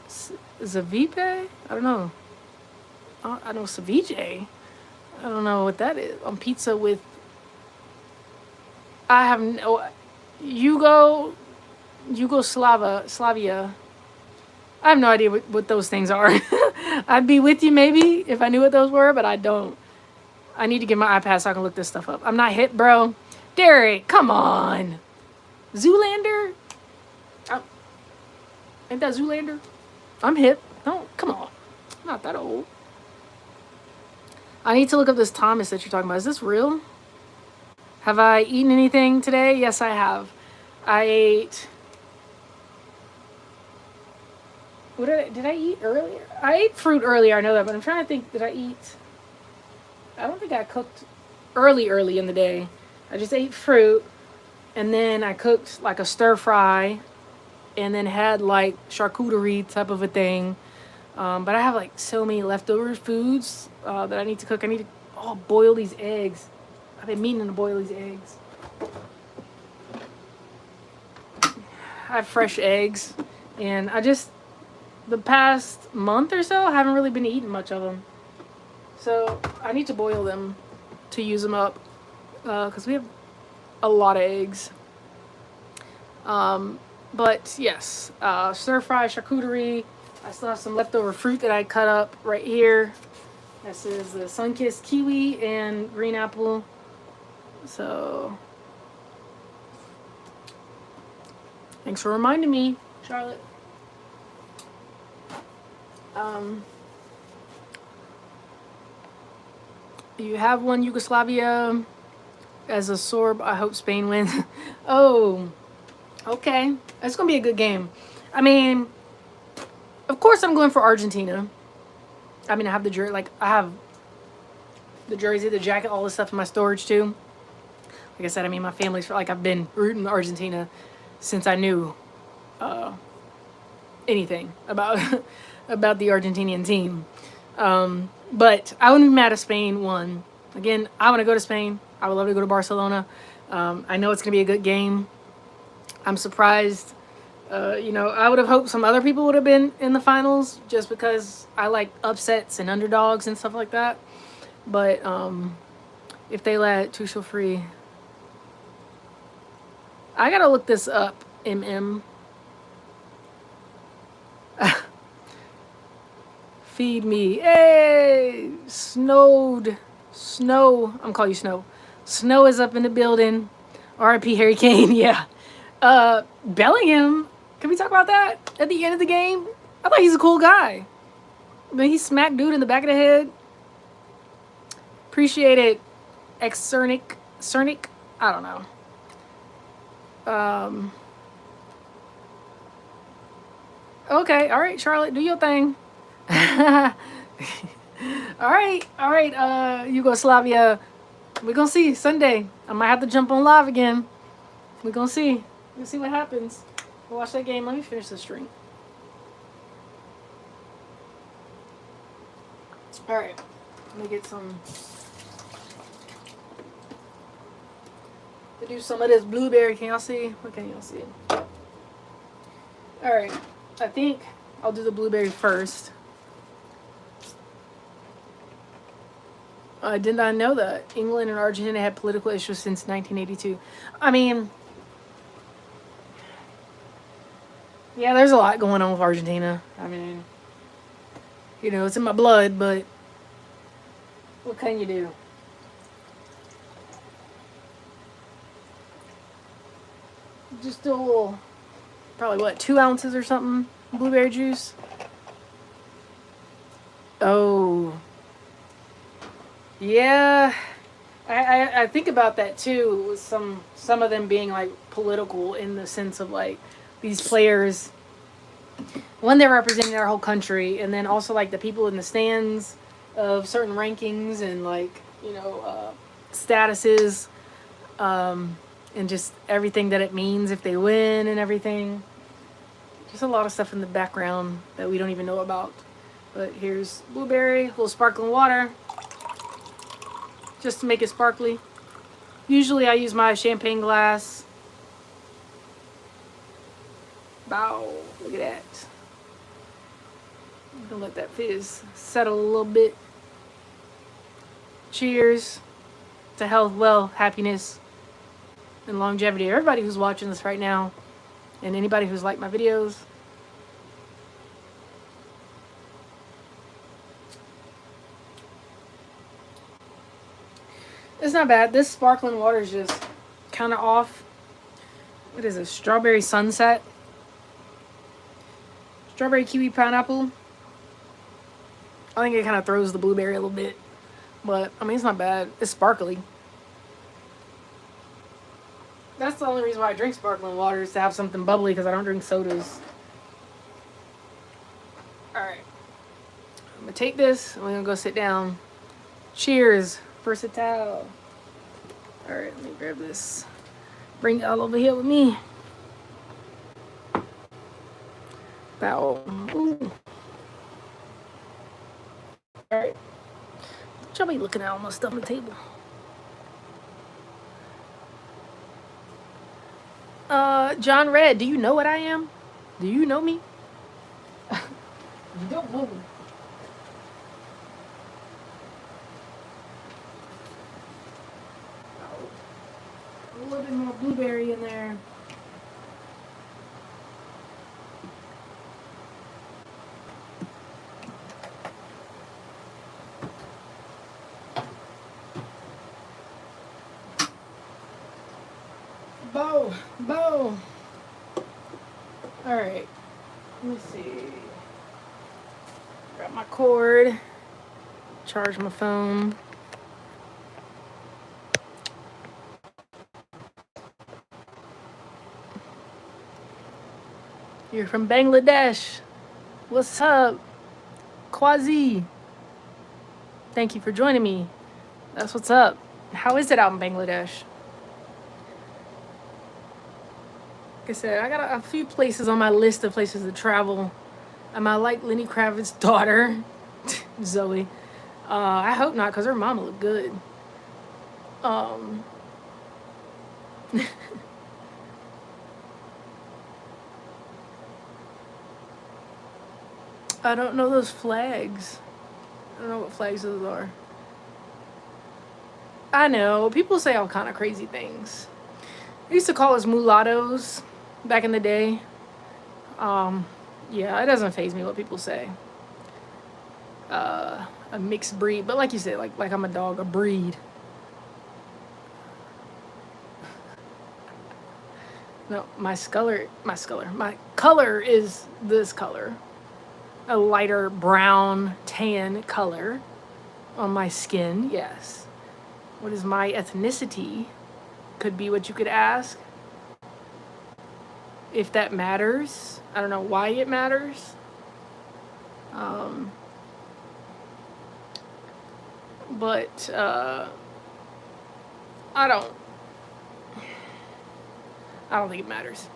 Zavipe? I don't know. I know ceviche. I don't know what that is. On pizza with, I have no, Slavia. I have no idea what those things are. I'd be with you maybe if I knew what those were, but I don't. I need to get my iPad so I can look this stuff up. I'm not hip, bro. Derek, come on. Zoolander? Ain't that Zoolander? I'm hip. No, come on. I'm not that old. I need to look up this Thomas that you're talking about. Is this real? Have I eaten anything today? Yes, I have. I ate... What did I eat earlier? I ate fruit earlier, I know that, but I'm trying to think, did I eat... I don't think I cooked early in the day. I just ate fruit, and then I cooked like a stir fry, and then had like charcuterie type of a thing. But I have like so many leftover foods that I need to cook. I need to boil these eggs. I've been meaning to boil these eggs. I have fresh eggs, and the past month or so, I haven't really been eating much of them. So I need to boil them to use them up because we have a lot of eggs. But yes, stir fry, charcuterie. I still have some leftover fruit that I cut up right here. This is the sun-kissed kiwi and green apple. So thanks for reminding me, Charlotte. You have one Yugoslavia as a sorb. I hope Spain wins. Oh, okay. It's going to be a good game. I mean, of course I'm going for Argentina. I mean, I have the jersey, I have the jersey, the jacket, all this stuff in my storage too. Like I said, I mean, my family's, I've been rooting Argentina since I knew anything about about the Argentinian team. But I wouldn't be mad if Spain won. Again, I want to go to Spain. I would love to go to Barcelona. I know it's going to be a good game. I'm surprised. I would have hoped some other people would have been in the finals just because I like upsets and underdogs and stuff like that. But if they let Tuchel free, I got to look this up, MM. Feed me. Hey, Snow. I'm calling you Snow. Snow is up in the building. R.I.P. Harry Kane. Yeah. Bellingham. Can we talk about that at the end of the game? I thought he's a cool guy. I mean, he smacked dude in the back of the head. Appreciate it. Cernic. I don't know. Okay. All right, Charlotte, do your thing. all right, Yugoslavia. We're gonna see Sunday. I might have to jump on live again. We're gonna see. We'll see what happens. We'll watch that game. Let me finish this drink. All right, let me get some. To do some of this blueberry. Can y'all see? What can y'all see? All right, I think I'll do the blueberry first. I did not know that. England and Argentina had political issues since 1982. I mean, yeah, there's a lot going on with Argentina. I mean, it's in my blood, but what can you do? Just a little, probably what, 2 ounces or something, blueberry juice. Oh, yeah. I think about that too, with some of them being like political in the sense of like these players when they're representing their whole country, and then also like the people in the stands of certain rankings and like statuses, and just everything that it means if they win and everything. Just a lot of stuff in the background that we don't even know about. But here's blueberry, a little sparkling water, just to make it sparkly. Usually I use my champagne glass. Wow, look at that. I'm gonna let that fizz settle a little bit. Cheers to health, wealth, happiness, and longevity. Everybody who's watching this right now, and anybody who's liked my videos. It's not bad. This sparkling water is just kind of off. What is it? Strawberry sunset. Strawberry kiwi pineapple. I think it kind of throws the blueberry a little bit. But, I mean, it's not bad. It's sparkly. That's the only reason why I drink sparkling water, is to have something bubbly, because I don't drink sodas. Alright. I'm going to take this, and we're going to go sit down. Cheers. Versatile. Alright, let me grab this. Bring it all over here with me. Bow. Ooh. Alright. What y'all be looking at all my stuff on the table? John Red, do you know what I am? Do you know me? You don't know me. A little bit more blueberry in there. Bow. Alright. Let me see. Grab my cord. Charge my phone. You're from Bangladesh. What's up? Quasi. Thank you for joining me. That's what's up. How is it out in Bangladesh? Like I said, I got a few places on my list of places to travel. I like Lenny Kravitz's daughter, Zoe. I hope not, because her mama looked good. I don't know those flags. I don't know what flags those are. I know. People say all kind of crazy things. They used to call us mulattoes back in the day. Yeah, it doesn't faze me what people say. A mixed breed. But like you said, like I'm a dog, a breed. No, my color is this color. A lighter brown, tan color on my skin, yes. What is my ethnicity? Could be what you could ask. If that matters. I don't know why it matters. But I don't think it matters.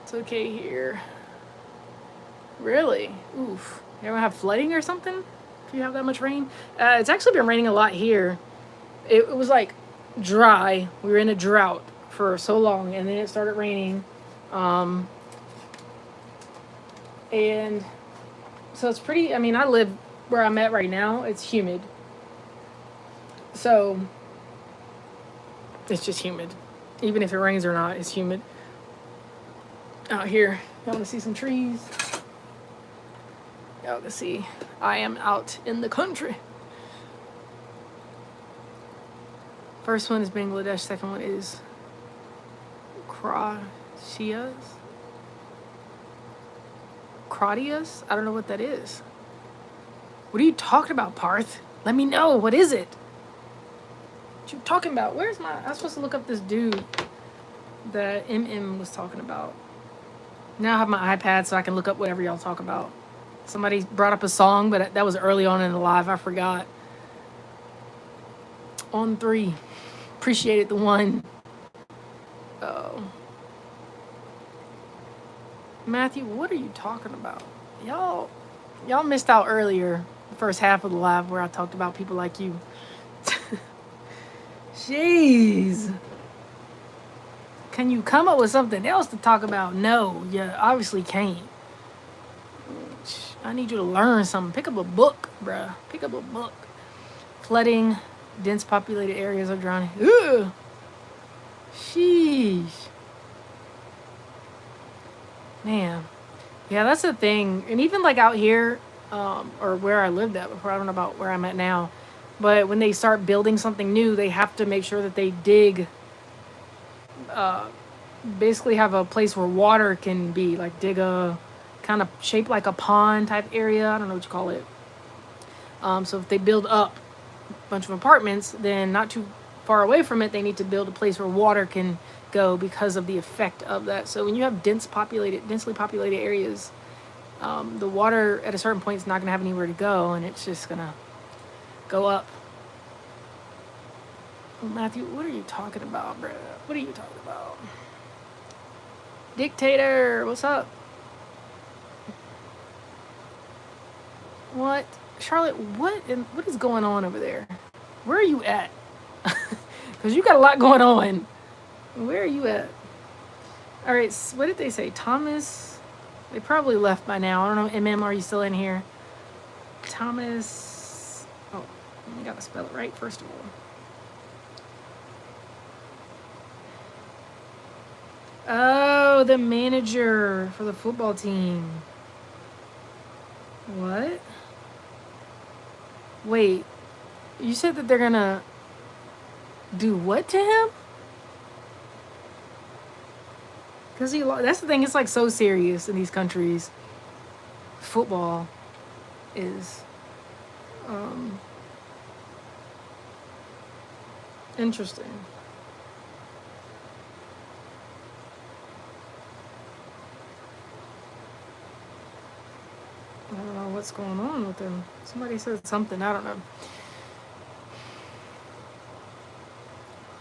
It's okay here. Really? Oof. You ever have flooding or something? If you have that much rain? It's actually been raining a lot here. It was like dry. We were in a drought for so long, and then it started raining. And so it's pretty, I mean, I live where I'm at right now, it's humid. So it's just humid. Even if it rains or not, it's humid. Out here, y'all want to see some trees? Y'all can see I am out in the country. First one is Bangladesh. Second one is Croatia's. Croatia's? I don't know what that is. What are you talking about, Parth? Let me know. What is it? What you talking about? Where's my... I was supposed to look up this dude that MM was talking about. Now I have my iPad so I can look up whatever y'all talk about. Somebody brought up a song, but that was early on in the live. I forgot. On 3. Appreciated the one. Oh. Matthew, what are you talking about? Y'all missed out earlier, the first half of the live where I talked about people like you. Jeez. Can you come up with something else to talk about? No, you obviously can't. I need you to learn something. Pick up a book, bruh. Pick up a book. Flooding, dense populated areas are drowning. Ugh. Sheesh. Man. Yeah, that's the thing. And even like out here, or where I lived at before, I don't know about where I'm at now, but when they start building something new, they have to make sure that they dig, basically have a place where water can be, like dig a kind of shaped like a pond type area. I don't know what you call it. So if they build up a bunch of apartments, then not too far away from it, they need to build a place where water can go because of the effect of that. So when you have densely populated areas, the water at a certain point is not going to have anywhere to go, and it's just going to go up. Oh, Matthew, what are you talking about, bro? What are you talking about? Dictator, what's up? What? Charlotte, what is going on over there? Where are you at? Because you got a lot going on. Where are you at? All right, so what did they say? Thomas? They probably left by now. I don't know. MM, are you still in here? Thomas. Oh, I got to spell it right, first of all. Oh, the manager for the football team. What? Wait, you said that they're going to do what to him? Because that's the thing, it's like so serious in these countries. Football is interesting. I don't know what's going on with them. Somebody said something, I don't know.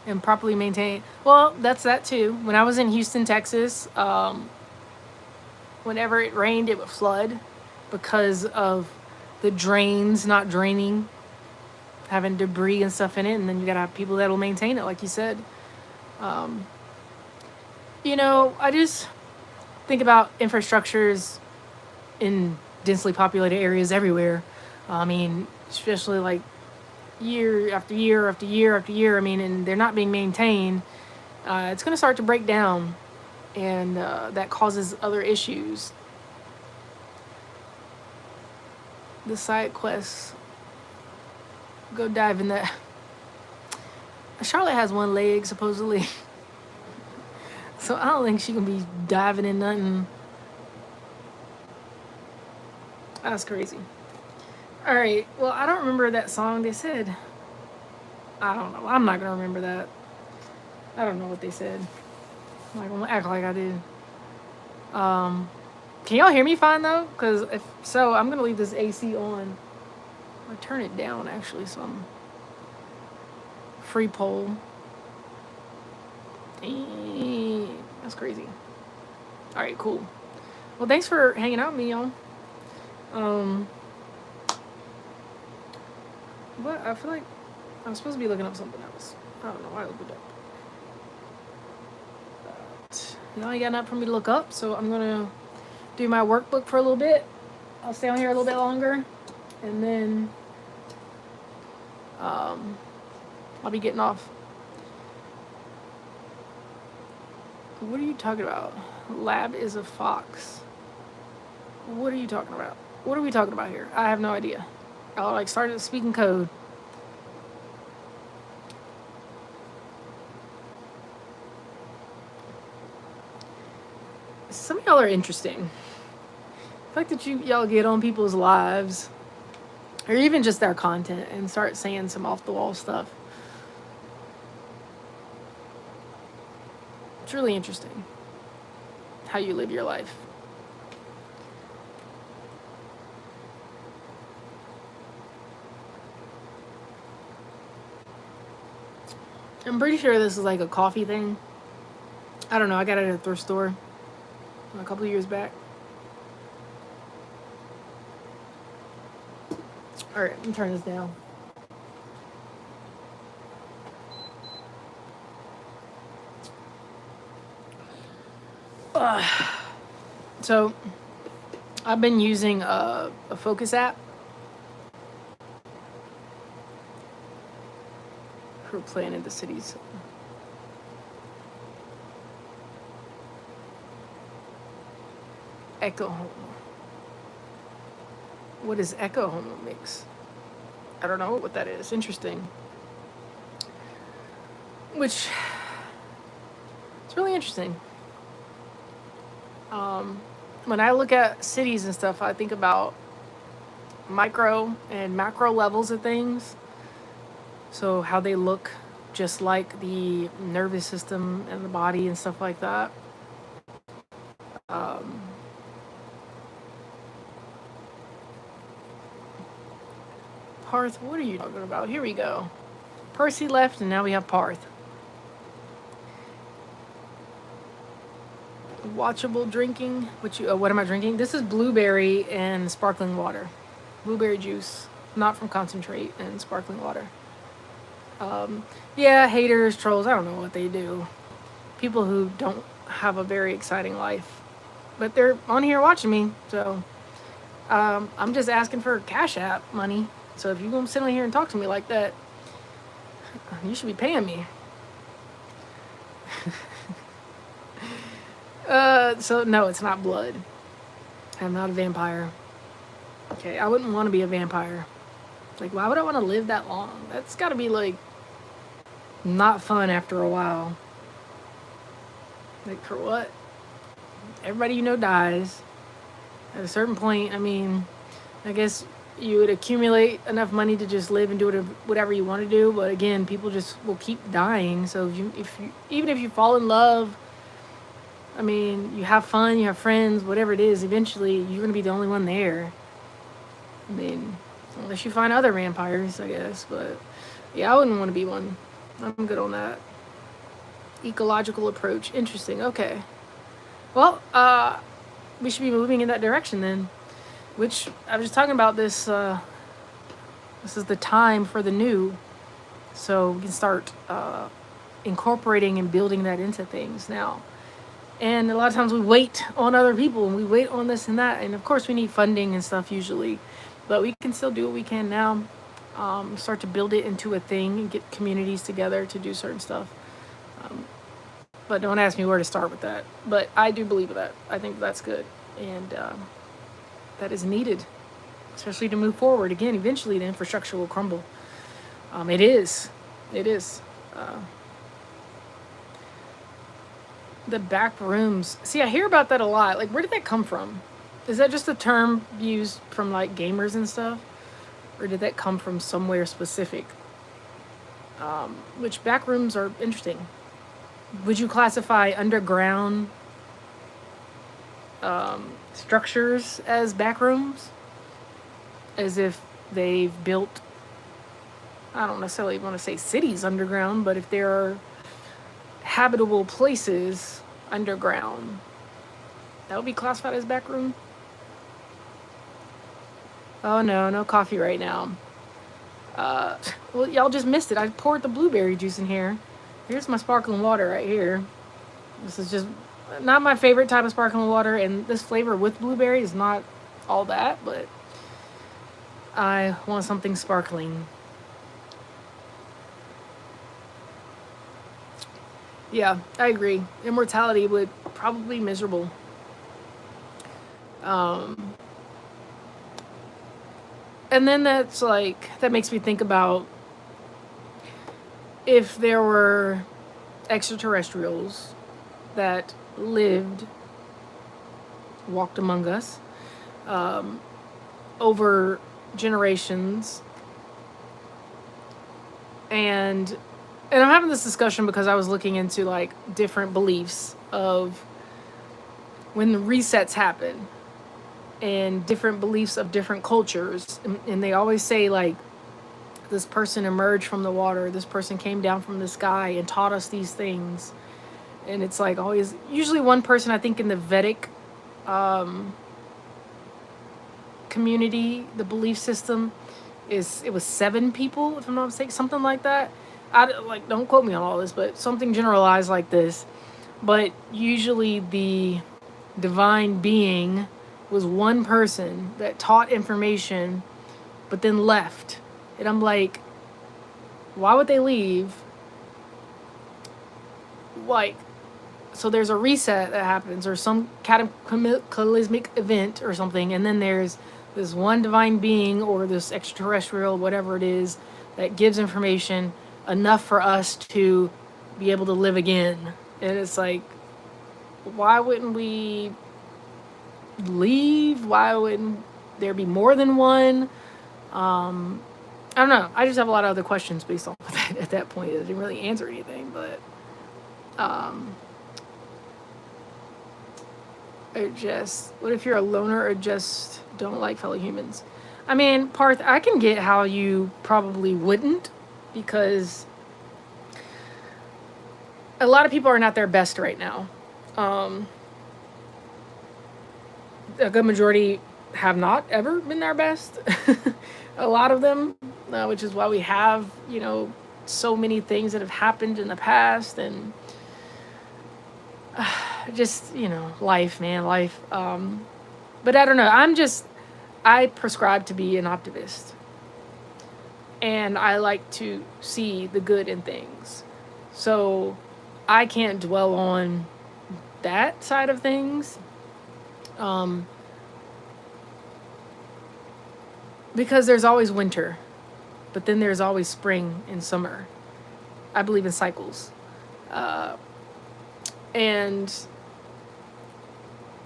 And properly maintain. Well, that's that too. When I was in Houston, Texas, whenever it rained, it would flood because of the drains not draining, having debris and stuff in it, and then you gotta have people that'll maintain it, like you said. You know, I just think about infrastructures in densely populated areas everywhere. I mean, especially like year after year after year after year. I mean, and they're not being maintained. It's going to start to break down, and that causes other issues. The side quests. Go dive in that. Charlotte has one leg, supposedly. So I don't think she can be diving in nothing. That's crazy. All right. Well, I don't remember that song they said. I don't know. I'm not going to remember that. I don't know what they said. I'm going to act like I did. Can y'all hear me fine, though? Because if so, I'm going to leave this AC on. I'll turn it down, actually, so I'm free poll. Dang, that's crazy. All right, cool. Well, thanks for hanging out with me, y'all. But I feel like I'm supposed to be looking up something else. I don't know why I looked it up. But y'all ain't got nothing for me to look up, so I'm gonna do my workbook for a little bit. I'll stay on here a little bit longer, and then I'll be getting off. What are you talking about? Lab is a fox. What are you talking about? What are we talking about here? I have no idea. I like started speaking code. Some of y'all are interesting. The fact that y'all get on people's lives, or even just their content, and start saying some off the wall stuff. It's really interesting how you live your life. I'm pretty sure this is like a coffee thing. I don't know. I got it at a thrift store a couple of years back. All right, let me turn this down. So, I've been using a Focus app for planning the cities. Echo Home. What is Echo Home mix? I don't know what that is. Interesting. Which, it's really interesting. When I look at cities and stuff, I think about micro and macro levels of things. So how they look just like the nervous system and the body and stuff like that. Parth, what are you talking about? Here we go. Percy left, and now we have Parth. Watchable drinking. What am I drinking? This is blueberry and sparkling water. Blueberry juice, not from concentrate, and sparkling water. Yeah, haters, trolls, I don't know what they do. People who don't have a very exciting life. But they're on here watching me, so I'm just asking for Cash App money. So if you're going to sit on here and talk to me like that, you should be paying me. So no, it's not blood. I'm not a vampire. Okay, I wouldn't want to be a vampire. Like, why would I want to live that long? That's got to be, like, not fun after a while. Like, for what? Everybody you know dies. At a certain point, I mean, I guess you would accumulate enough money to just live and do whatever you want to do. But again, people just will keep dying. So even if you fall in love, I mean, you have fun, you have friends, whatever it is, eventually you're going to be the only one there. I mean, unless you find other vampires, I guess. But yeah, I wouldn't want to be one. I'm good on that. Ecological approach. Interesting. Okay. Well, we should be moving in that direction then. Which, I was just talking about this. This is the time for the new. So we can start incorporating and building that into things now. And a lot of times we wait on other people and we wait on this and that. And of course we need funding and stuff usually. But we can still do what we can now. Start to build it into a thing and get communities together to do certain stuff. But don't ask me where to start with that. But I do believe in that. I think that's good. And that is needed. Especially to move forward. Again, eventually the infrastructure will crumble. It is. It is. The back rooms. See, I hear about that a lot. Like, where did that come from? Is that just a term used from, like, gamers and stuff? Or did that come from somewhere specific? Which back rooms are interesting. Would you classify underground structures as back rooms? As if they've built, I don't necessarily want to say cities underground, but if there are habitable places underground, that would be classified as back room. Oh no, no coffee right now. Well, y'all just missed it. I poured the blueberry juice in here. Here's my sparkling water right here. This is just not my favorite type of sparkling water, and this flavor with blueberry is not all that, but I want something sparkling. Yeah, I agree. Immortality would probably be miserable. Um, and then that makes me think about if there were extraterrestrials that walked among us, um, over generations, and I'm having this discussion because I was looking into like different beliefs of when the resets happen and different beliefs of different cultures, and they always say like this person emerged from the water, this person came down from the sky and taught us these things. And it's like always usually one person. I think in the Vedic community, the belief system it was 7 people, if I'm not mistaken, something like that. Don't quote me on all this, but something generalized like this. But usually the divine being was one person that taught information but then left. And I'm like, why would they leave? Like, so there's a reset that happens or some cataclysmic event or something, and then there's this one divine being or this extraterrestrial, whatever it is, that gives information enough for us to be able to live again. And it's like, why wouldn't we leave? Why wouldn't there be more than one? I don't know. I just have a lot of other questions based on that at that point. It didn't really answer anything, but what if you're a loner or just don't like fellow humans? I mean, Parth, I can get how you probably wouldn't, because a lot of people are not their best right now. A good majority have not ever been their best. A lot of them, which is why we have, so many things that have happened in the past, and just, life, man, life. But I don't know. I prescribe to be an optimist. And I like to see the good in things. So I can't dwell on that side of things. Because there's always winter, but then there's always spring and summer. I believe in cycles. And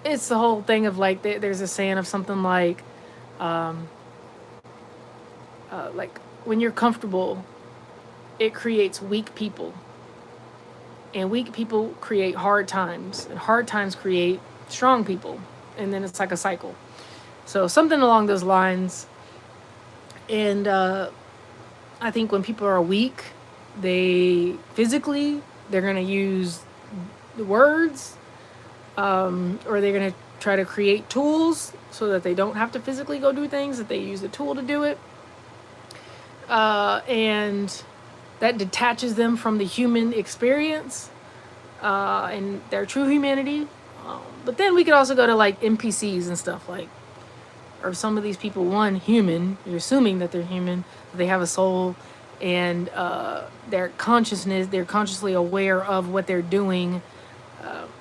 it's the whole thing of like, there's a saying of something like when you're comfortable, it creates weak people. And weak people create hard times, and hard times create strong people. And then it's like a cycle. So something along those lines. And I think when people are weak, they're going to use the words, or they're going to try to create tools so that they don't have to physically go do things, that they use the tool to do it. And that detaches them from the human experience and their true humanity. But then we could also go to like NPCs and stuff, like, or some of these people, one, human, you're assuming that they're human, they have a soul, and their consciousness, they're consciously aware of what they're doing,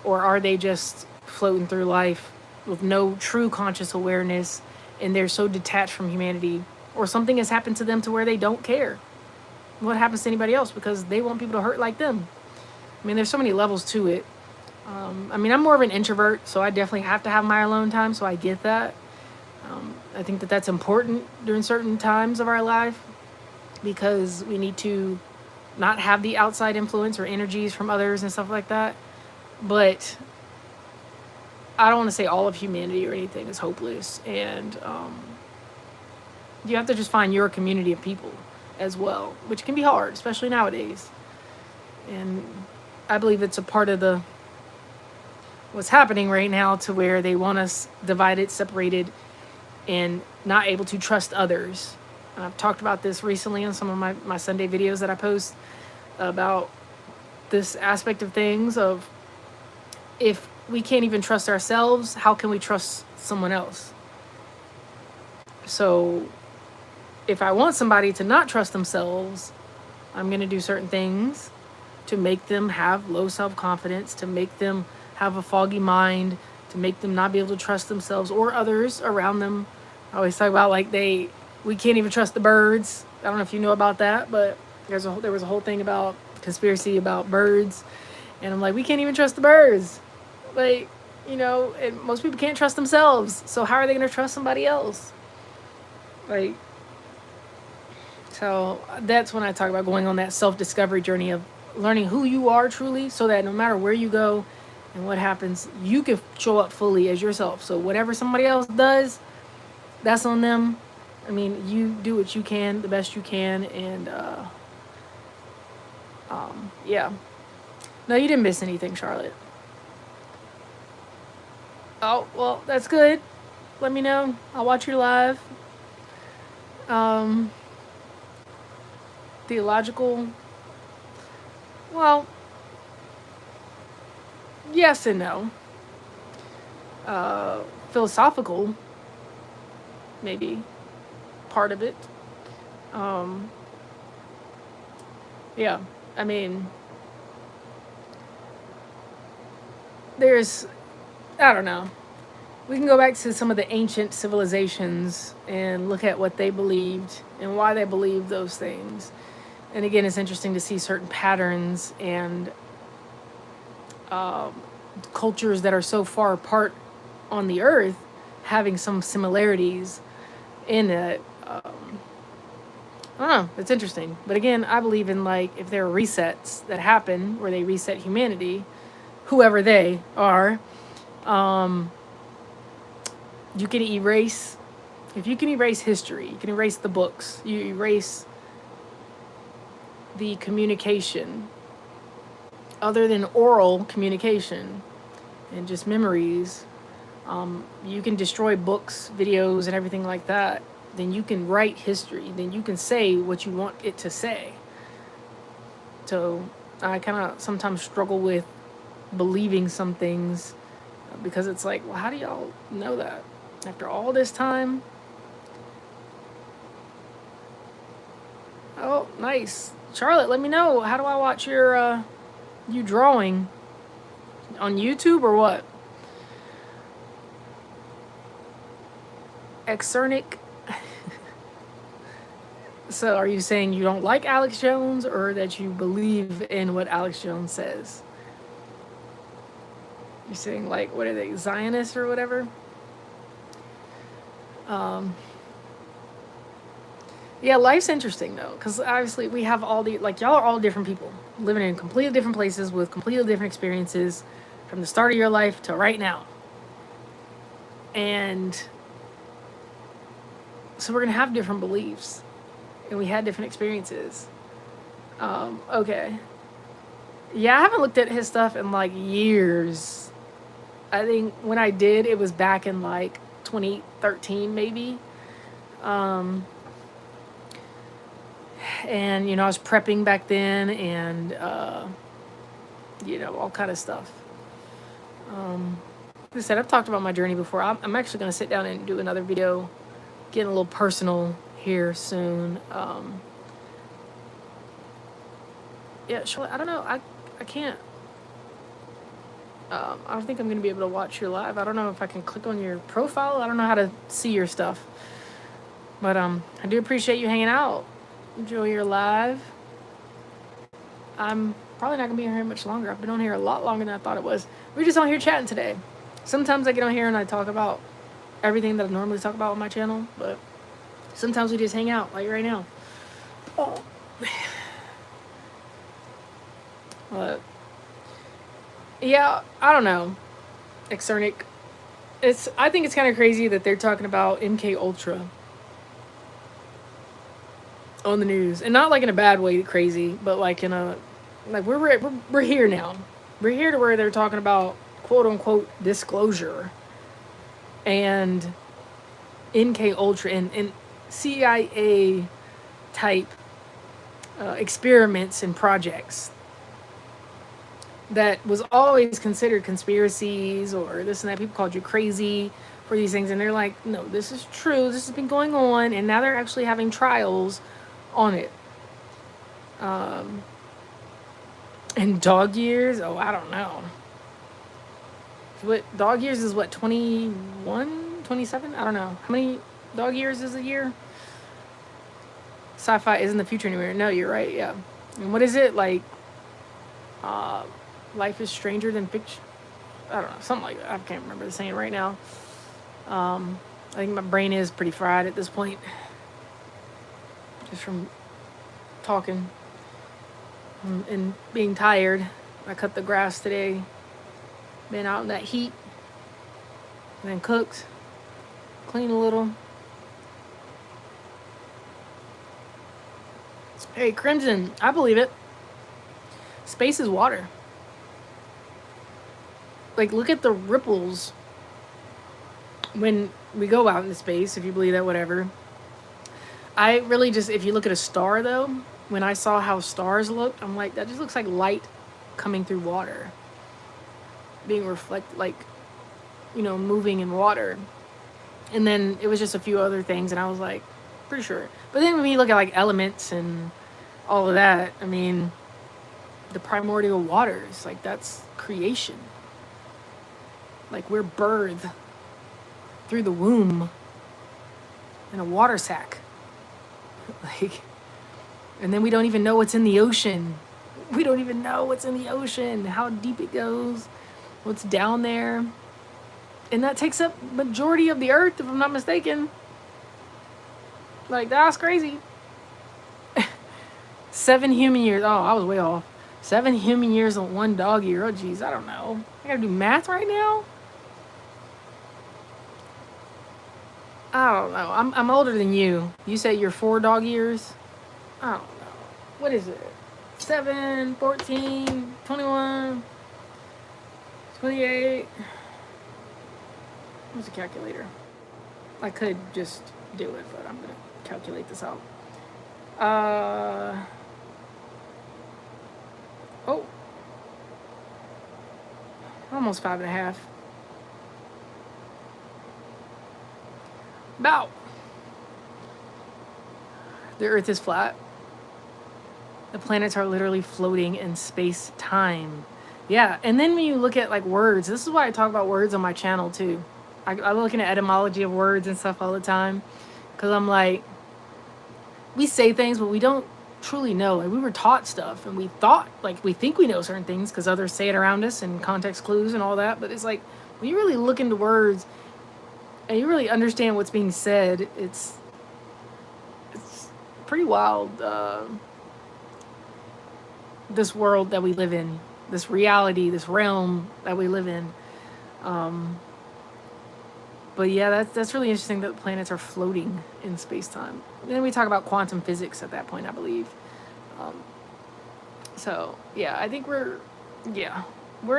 or are they just floating through life with no true conscious awareness, and they're so detached from humanity, or something has happened to them to where they don't care what happens to anybody else because they want people to hurt like them. I mean, there's so many levels to it. I'm more of an introvert, so I definitely have to have my alone time, so I get that. I think that that's important during certain times of our life, because we need to not have the outside influence or energies from others and stuff like that. But I don't want to say all of humanity or anything is hopeless, and you have to just find your community of people as well, which can be hard, especially nowadays. And I believe it's a part of what's happening right now, to where they want us divided, separated, and not able to trust others. And I've talked about this recently on some of my Sunday videos that I post about this aspect of things, of if we can't even trust ourselves, how can we trust someone else? So if I want somebody to not trust themselves, I'm going to do certain things to make them have low self-confidence, to make them have a foggy mind, to make them not be able to trust themselves or others around them. I always talk about like we can't even trust the birds. I don't know if you know about that, but there was a whole thing about conspiracy about birds, and I'm like, we can't even trust the birds. Like, and most people can't trust themselves. So how are they going to trust somebody else? Like, so that's when I talk about going on that self-discovery journey of learning who you are truly, so that no matter where you go and what happens, you can show up fully as yourself. So whatever somebody else does, that's on them. I mean, you do what you can, the best you can, and yeah. No, you didn't miss anything, Charlotte. Oh, well, that's good. Let me know. I'll watch your live. Theological. Well, yes and no. Philosophical, maybe part of it. Yeah, I mean, I don't know. We can go back to some of the ancient civilizations and look at what they believed and why they believed those things. And again, it's interesting to see certain patterns and cultures that are so far apart on the earth having some similarities in it. I don't know. It's interesting. But again, I believe in like if there are resets that happen where they reset humanity, whoever they are, you can erase, if you can erase history, you can erase the books, you erase the communication other than oral communication and just memories. You can destroy books, videos, and everything like that. Then you can write history. Then you can say what you want it to say. So I kind of sometimes struggle with believing some things because it's like, well, how do y'all know that after all this time? Oh, nice. Charlotte, let me know. How do I watch your you drawing? On YouTube or what? Exernic. So are you saying you don't like Alex Jones or that you believe in what Alex Jones says? You're saying like, what are they, Zionists or whatever? Yeah, life's interesting though, because obviously we have all the, like, y'all are all different people living in completely different places with completely different experiences from the start of your life to right now. And so we're going to have different beliefs and we had different experiences. Okay. Yeah, I haven't looked at his stuff in like years. I think when I did, it was back in like 2013 maybe. And I was prepping back then and all kind of stuff. Like I said, I've talked about my journey before. I'm actually going to sit down and do another video, getting a little personal here soon. Yeah, Charlotte, I don't know. I can't. I don't think I'm going to be able to watch your live. I don't know if I can click on your profile. I don't know how to see your stuff. But I do appreciate you hanging out. Enjoy your live. I'm probably not going to be here much longer. I've been on here a lot longer than I thought it was. We're just on here chatting today. Sometimes I get on here and I talk about everything that I normally talk about on my channel, but sometimes we just hang out, like right now. Oh. But yeah, I don't know. Exernic. I think it's kind of crazy that they're talking about MK Ultra on the news, and not like in a bad way, crazy, but like in a we're here now. We're here to where they're talking about quote unquote disclosure and MK Ultra and CIA type experiments and projects that was always considered conspiracies or this and that. People called you crazy for these things, and they're like, no, this is true. This has been going on, and now they're actually having trials on it. And dog years, oh, I don't know. What dog years is what, 21, 27? I don't know. How many dog years is a year? Sci-fi isn't the future anymore. No, you're right. Yeah. And what is it like? Life is stranger than fiction. I don't know, something like that. I can't remember the saying right now. I think my brain is pretty fried at this point, just from talking and being tired. I cut the grass today. Been out in that heat, and then cooked, cleaned a little. Hey, Crimson, I believe it. Space is water. Like, look at the ripples when we go out into space, if you believe that, whatever. I really just, if you look at a star, though, when I saw how stars looked, I'm like, that just looks like light coming through water. Being reflected, like, moving in water. And then it was just a few other things, and I was like, pretty sure. But then when you look at, like, elements and all of that, I mean, the primordial waters, like, that's creation. Like, we're birthed through the womb in a water sack. Like, and then we don't even know what's in the ocean. We don't even know what's in the ocean, how deep it goes, what's down there. And that takes up majority of the earth, if I'm not mistaken. Like, that's crazy. 7 human years. Oh, I was way off. 7 human years on 1 dog year. Oh, geez, I don't know. I gotta do math right now? I don't know. I'm older than you. You said you're 4 dog years? I don't know. What is it? 7, 14, 21, 28. Where's the calculator? I could just do it, but I'm going to calculate this out. Oh. Almost 5.5. About. The Earth is flat. The planets are literally floating in space-time. Yeah, and then when you look at, like, words, this is why I talk about words on my channel, too. I'm looking at etymology of words and stuff all the time. Because I'm like, we say things, but we don't truly know. Like, we were taught stuff, and we thought, like, we think we know certain things because others say it around us and context clues and all that. But it's like, when you really look into words and you really understand what's being said, it's pretty wild. This world that we live in, this reality, this realm that we live in. But yeah, that's really interesting that planets are floating in space-time. Then we talk about quantum physics at that point, I believe. So yeah, I think we're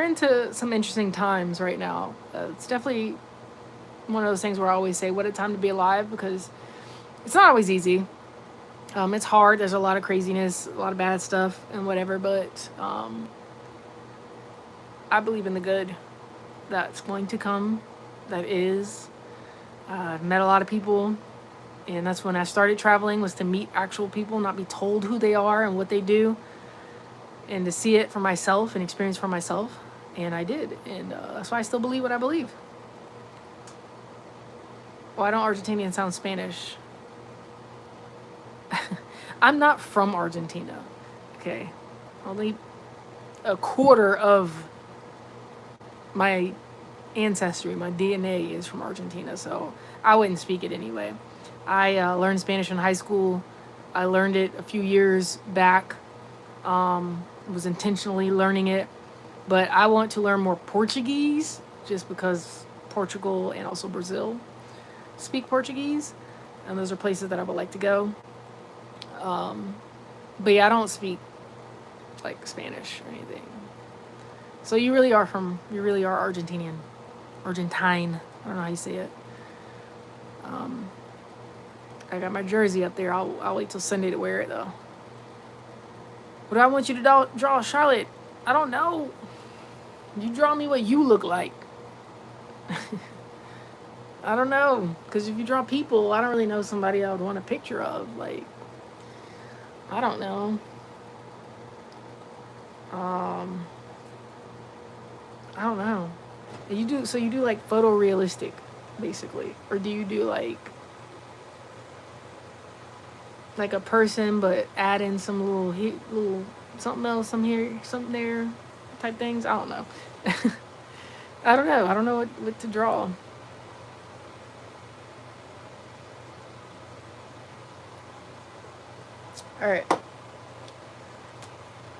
into some interesting times right now. It's definitely one of those things where I always say, what a time to be alive, because it's not always easy. It's hard. There's a lot of craziness, a lot of bad stuff and whatever, but I believe in the good that's going to come, that is. I've met a lot of people, and that's when I started traveling, was to meet actual people, not be told who they are and what they do, and to see it for myself and experience for myself. And I did, and that's why I still believe what I believe. Why don't Argentinians sound Spanish? I'm not from Argentina, okay? Only a quarter of my ancestry, my DNA is from Argentina, so I wouldn't speak it anyway. I learned Spanish in high school. I learned it a few years back. Was intentionally learning it, but I want to learn more Portuguese just because Portugal and also Brazil speak Portuguese, and those are places that I would like to go. But yeah, I don't speak like Spanish or anything. So you really are Argentinian. Argentine. I don't know how you say it. I got my jersey up there. I'll wait till Sunday to wear it though. What do I want you to draw, Charlotte? I don't know. You draw me what you look like. I don't know. Because if you draw people, I don't really know somebody I would want a picture of. Like, I don't know. Um, I don't know. You do so you do like photorealistic, basically, or do you do like a person but add in some little something else, some here, something there, type things? I don't know. I don't know. I don't know what to draw. All right.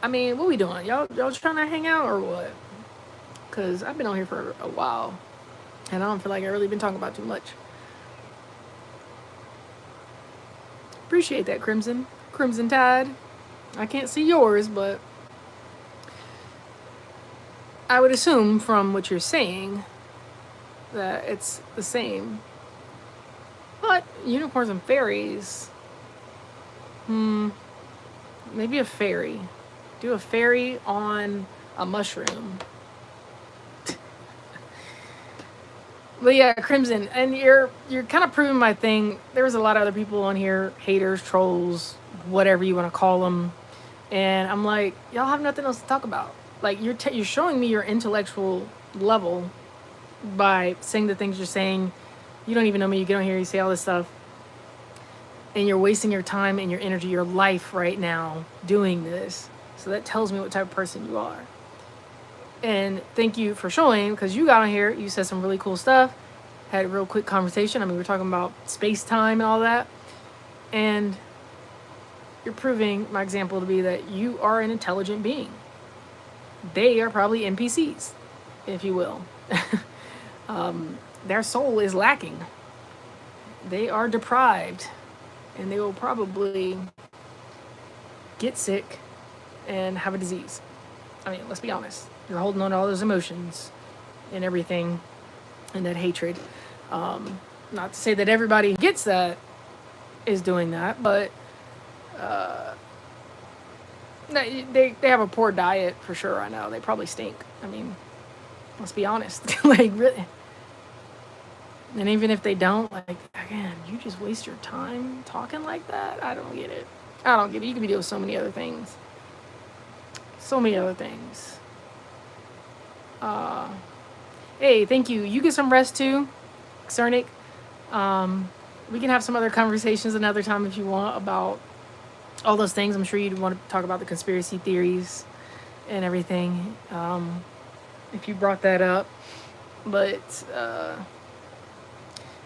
I mean, what we doing? Y'all trying to hang out or what? Cause I've been on here for a while, and I don't feel like I've really been talking about too much. Appreciate that, Crimson Tide. I can't see yours, but I would assume from what you're saying that it's the same. But unicorns and fairies. Maybe a fairy. Do a fairy on a mushroom. But yeah, Crimson, and you're kind of proving my thing. There was a lot of other people on here, haters, trolls, whatever you want to call them, and I'm like, y'all have nothing else to talk about. Like you're showing me your intellectual level by saying the things you're saying. You don't even know me. You get on here, you say all this stuff, and you're wasting your time and your energy, your life right now doing this. So that tells me what type of person you are. And thank you for showing, because you got on here, you said some really cool stuff, had a real quick conversation. I mean, we were talking about space time and all that. And you're proving my example to be that you are an intelligent being. They are probably NPCs, if you will. Their soul is lacking. They are deprived. And they will probably get sick and have a disease. I mean, let's be honest. You're holding on to all those emotions and everything and that hatred. Not to say that everybody who gets that is doing that, but they have a poor diet for sure. I know they probably stink. I mean, let's be honest. Like really. And even if they don't, like again, you just waste your time talking like that. I don't get it. I don't get it. You could be doing so many other things. So many other things. Hey, thank you. You get some rest too, Cernic. We can have some other conversations another time if you want about all those things. I'm sure you'd want to talk about the conspiracy theories and everything, if you brought that up. But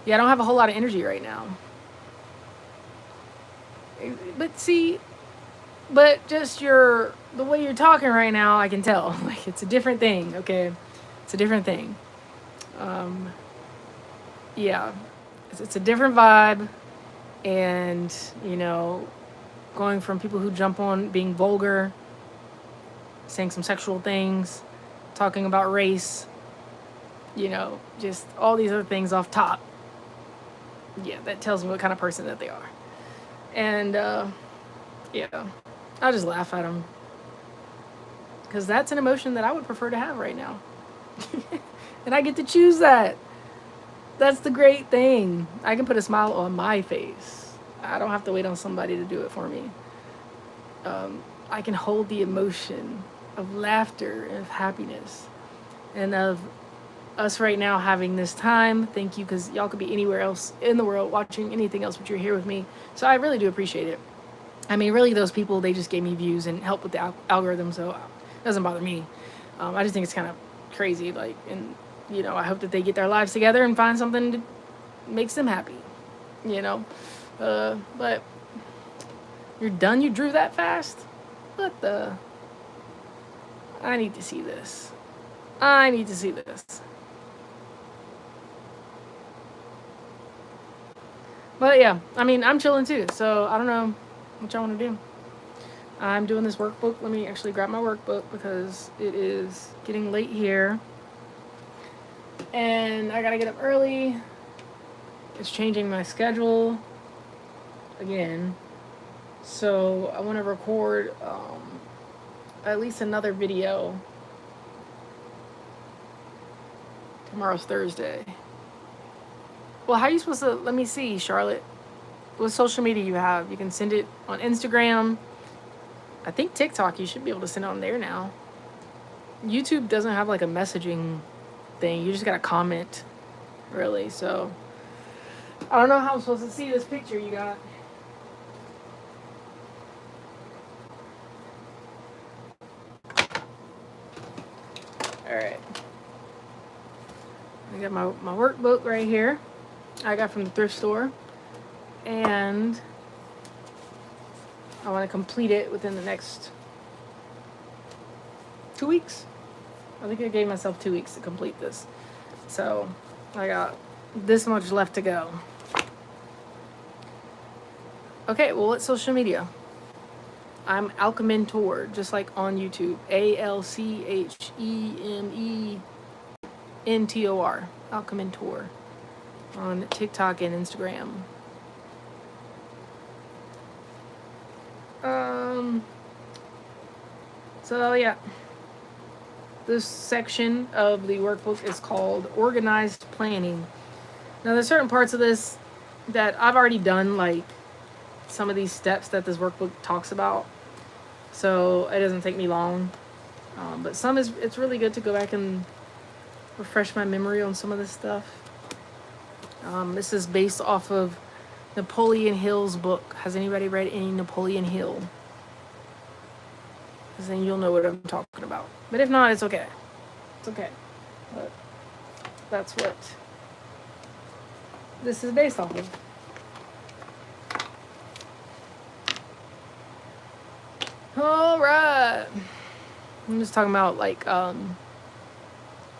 yeah, I don't have a whole lot of energy right now. But see, just the way you're talking right now, I can tell. Like it's a different thing, okay? It's a different thing. Yeah, it's a different vibe, and going from people who jump on being vulgar, saying some sexual things, talking about race, just all these other things off top. Yeah, that tells me what kind of person that they are. And yeah, I'll just laugh at them. Because that's an emotion that I would prefer to have right now. And I get to choose that. That's the great thing. I can put a smile on my face. I don't have to wait on somebody to do it for me. I can hold the emotion of laughter and of happiness and of us right now having this time. Thank you, because y'all could be anywhere else in the world watching anything else, but you're here with me. So I really do appreciate it. I mean, really, those people, they just gave me views and help with the algorithm, so it doesn't bother me. I just think it's kind of crazy, like, and, I hope that they get their lives together and find something that makes them happy, But you're done? You drew that fast? What the? I need to see this. I need to see this. But yeah, I mean, I'm chilling too, so I don't know what y'all want to do. I'm doing this workbook. Let me actually grab my workbook because it is getting late here. And I gotta get up early. It's changing my schedule again. So I want to record at least another video. Tomorrow's Thursday. Well, how are you supposed to? Let me see, Charlotte. What social media you have? You can send it on Instagram. I think TikTok. You should be able to send it on there now. YouTube doesn't have like a messaging thing. You just gotta comment, really. So I don't know how I'm supposed to see this picture you got. All right. I got my workbook right here. I got from the thrift store. And I want to complete it within the next 2 weeks. I think I gave myself 2 weeks to complete this. So I got this much left to go. Okay, well, what's social media? I'm Alchementor, just like on YouTube. ALCHEMENTOR. Alchementor. On TikTok and Instagram. So yeah. This section of the workbook is called Organized Planning. Now there's certain parts of this that I've already done, like some of these steps that this workbook talks about. So it doesn't take me long. But it's really good to go back and refresh my memory on some of this stuff. This is based off of Napoleon Hill's book. Has anybody read any Napoleon Hill? Because then you'll know what I'm talking about. But if not, it's okay. It's okay. But that's what this is based off of. All right. I'm just talking about like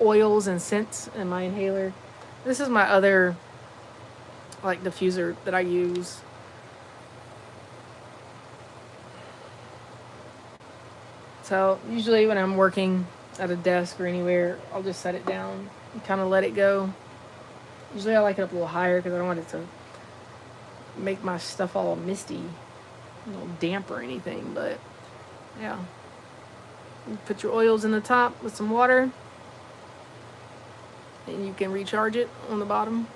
oils and scents in my inhaler. This is my other like diffuser that I use. So usually when I'm working at a desk or anywhere, I'll just set it down and kind of let it go. Usually I like it up a little higher because I don't want it to make my stuff all misty, damp or anything. But yeah, you put your oils in the top with some water, and you can recharge it on the bottom.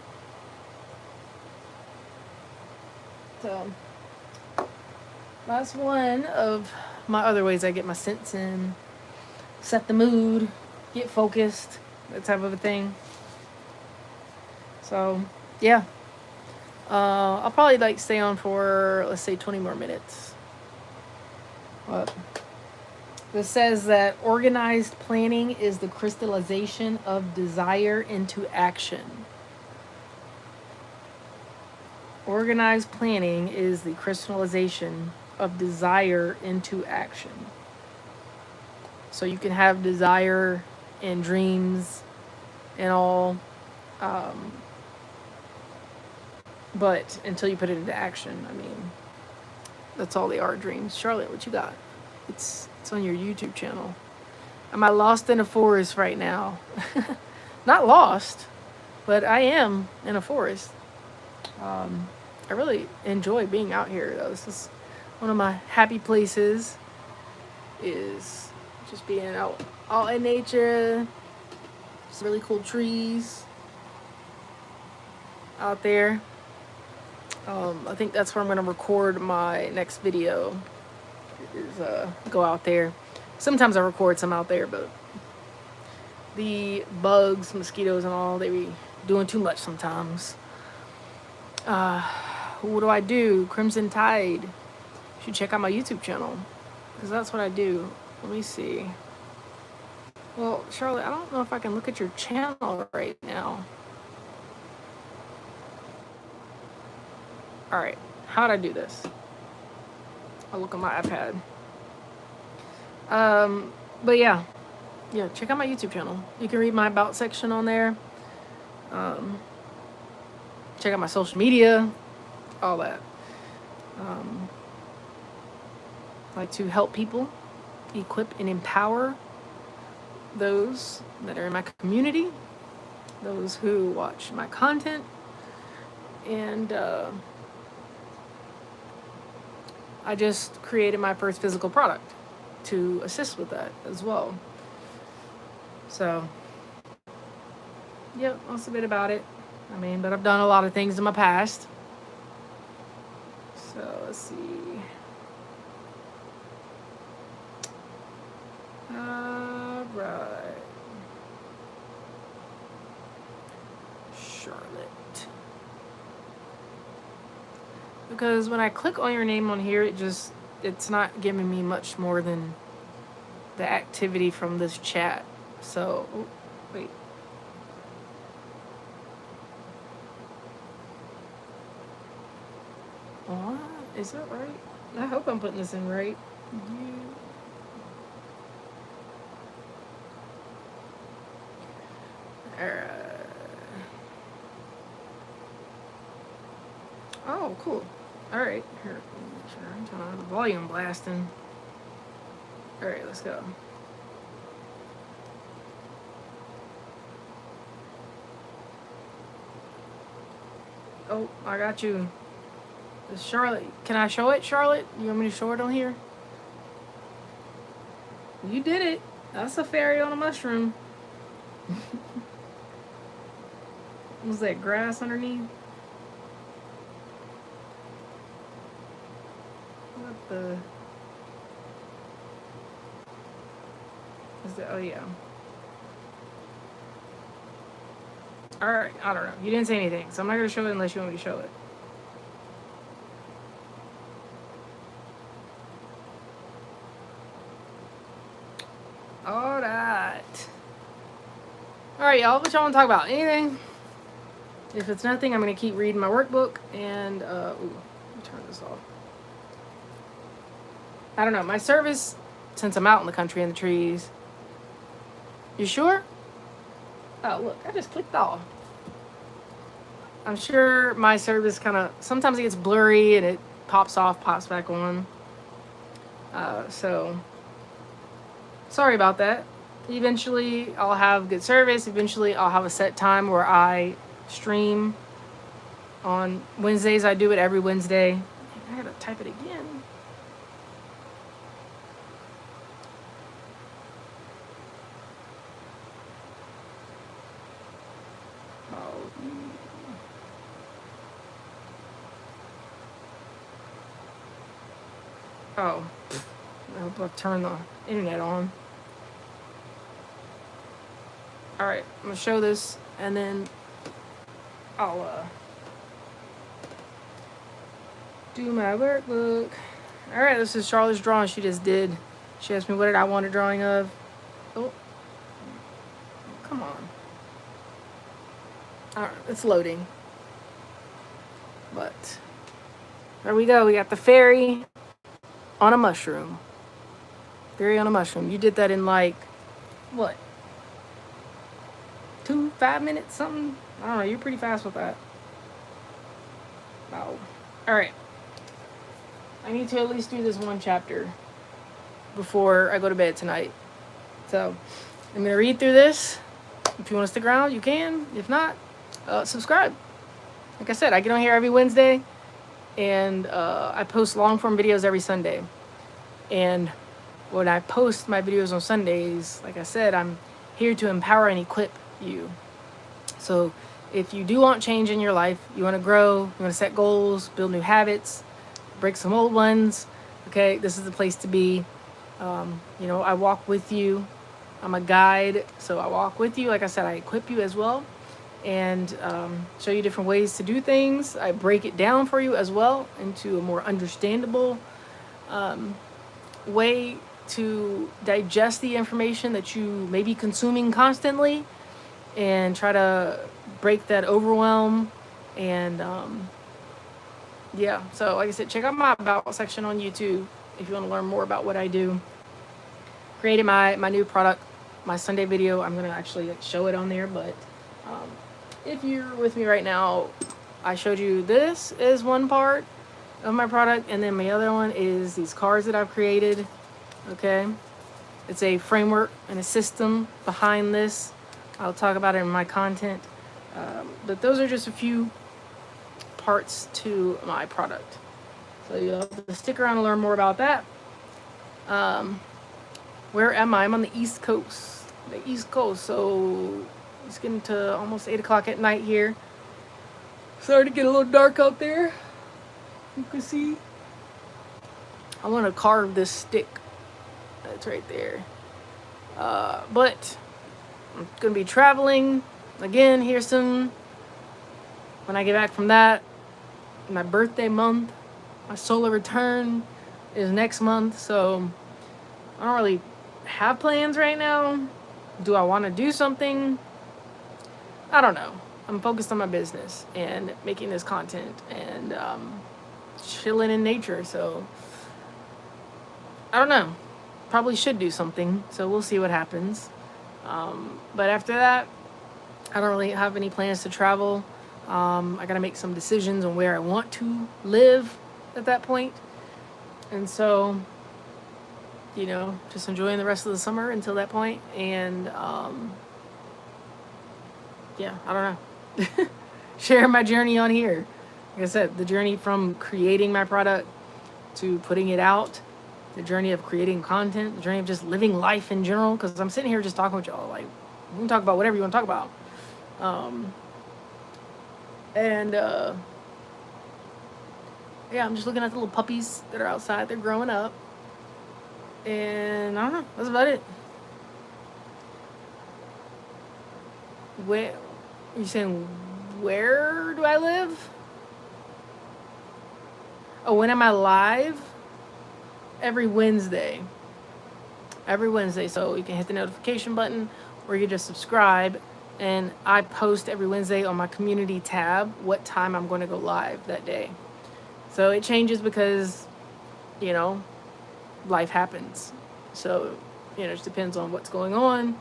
So that's one of my other ways I get my scents in, set the mood, get focused, that type of a thing. So yeah, I'll probably like stay on for, let's say, 20 more minutes. But this says that organized planning is the crystallization of desire into action. Organized planning is the crystallization of desire into action. So you can have desire and dreams and all, but until you put it into action, I mean, that's all they are, dreams. Charlotte, what you got? It's on your YouTube channel. Am I lost in a forest right now? Not lost, but I am in a forest. I really enjoy being out here, though. This is one of my happy places, is just being out in nature. Some really cool trees out there. I think that's where I'm going to record my next video, is go out there. Sometimes I record some out there, but the bugs, mosquitoes and all, they be doing too much sometimes. What do I do? Crimson Tide. You should check out my YouTube channel, because that's what I do. Let me see. Well, Charlotte, I don't know if I can look at your channel right now. All right, how'd I do this? I'll look on my iPad. But yeah, check out my YouTube channel. You can read my about section on there. Check out my social media, all that. I like to help people, equip and empower those that are in my community, those who watch my content, and I just created my first physical product to assist with that as well. So, yep, that's a bit about it. I mean, but I've done a lot of things in my past. So let's see. Alright. Charlotte. Because when I click on your name on here, it's not giving me much more than the activity from this chat. So, oh, wait. What? Is that right? I hope I'm putting this in right. Oh, cool. Alright. Here. Make sure I'm turning on the volume blasting. Alright, let's go. Oh, I got you. This Charlotte. Can I show it, Charlotte? You want me to show it on here? You did it. That's a fairy on a mushroom. Was that grass underneath? What the? Is that? Oh yeah. All right. I don't know. You didn't say anything, so I'm not gonna show it unless you want me to show it. All right. All right, y'all. What y'all want to talk about? Anything? If it's nothing, I'm gonna keep reading my workbook and ooh, let me turn this off. I don't know. My service, since I'm out in the country in the trees. You sure? Oh, look, I just clicked off. I'm sure my service kind of, sometimes it gets blurry and it pops off, pops back on. So, sorry about that. Eventually, I'll have good service. Eventually, I'll have a set time where I stream. On Wednesdays, I do it every Wednesday. I gotta type it again. Oh, I hope I've turned the internet on. All right, I'm gonna show this, and then I'll do my workbook. All right, this is Charlotte's drawing she just did. She asked me what did I want a drawing of. Oh, come on. All right, it's loading. But there we go. We got the fairy on a mushroom. Fairy on a mushroom. You did that in like, what? 5 minutes, something? I don't know. You're pretty fast with that. Wow. All right. I need to at least do this one chapter before I go to bed tonight. So I'm going to read through this. If you want to stick around, you can. If not, subscribe. Like I said, I get on here every Wednesday, and I post long form videos every Sunday. And when I post my videos on Sundays, like I said, I'm here to empower and equip you. So if you do want change in your life, you want to grow, you want to set goals, build new habits, break some old ones, okay, this is the place to be. You know, I walk with you. I'm a guide, so I walk with you. Like I said, I equip you as well, and show you different ways to do things. I break it down for you as well into a more understandable way to digest the information that you may be consuming constantly, and try to break that overwhelm. And yeah, so like I said, check out my about section on YouTube if you want to learn more about what I do. Created my new product, my Sunday video. I'm gonna actually show it on there, but if you're with me right now, I showed you this is one part of my product, and then my other one is these cards that I've created. Okay, it's a framework and a system behind this. I'll talk about it in my content, but those are just a few parts to my product, so you'll have to stick around and learn more about that. Where am I? I'm on the East Coast. So it's getting to almost 8 o'clock at night here. Starting to get a little dark out there. You can see. I want to carve this stick. That's right there. But I'm going to be traveling again here soon. When I get back from that, my birthday month, my solar return is next month. So I don't really have plans right now. Do I want to do something? I don't know. I'm focused on my business and making this content and chilling in nature. So I don't know. Probably should do something. So we'll see what happens. But after that, I don't really have any plans to travel. I got to make some decisions on where I want to live at that point. And so, just enjoying the rest of the summer until that point. And yeah, I don't know. Share my journey on here. Like I said, the journey from creating my product to putting it out, the journey of creating content, the journey of just living life in general. Because I'm sitting here just talking with y'all. Like, we can talk about whatever you want to talk about. Yeah, I'm just looking at the little puppies that are outside. They're growing up. And I don't know. That's about it. You saying, where do I live? Oh, when am I live? Every Wednesday. Every Wednesday. So you can hit the notification button or you can just subscribe. And I post every Wednesday on my community tab what time I'm going to go live that day. So it changes because, life happens. So, it just depends on what's going on.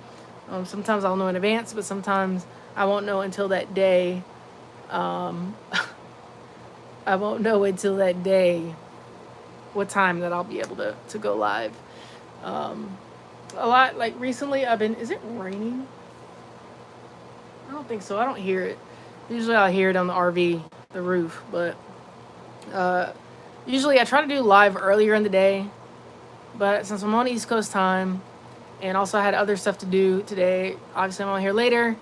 Sometimes I'll know in advance, but sometimes I won't know until that day. I won't know until that day what time that I'll be able to go live. A lot, like recently is it raining? I don't think so. I don't hear it. Usually I'll hear it on the RV, the roof, but usually I try to do live earlier in the day, but since I'm on East Coast time and also I had other stuff to do today, obviously I'm on here later,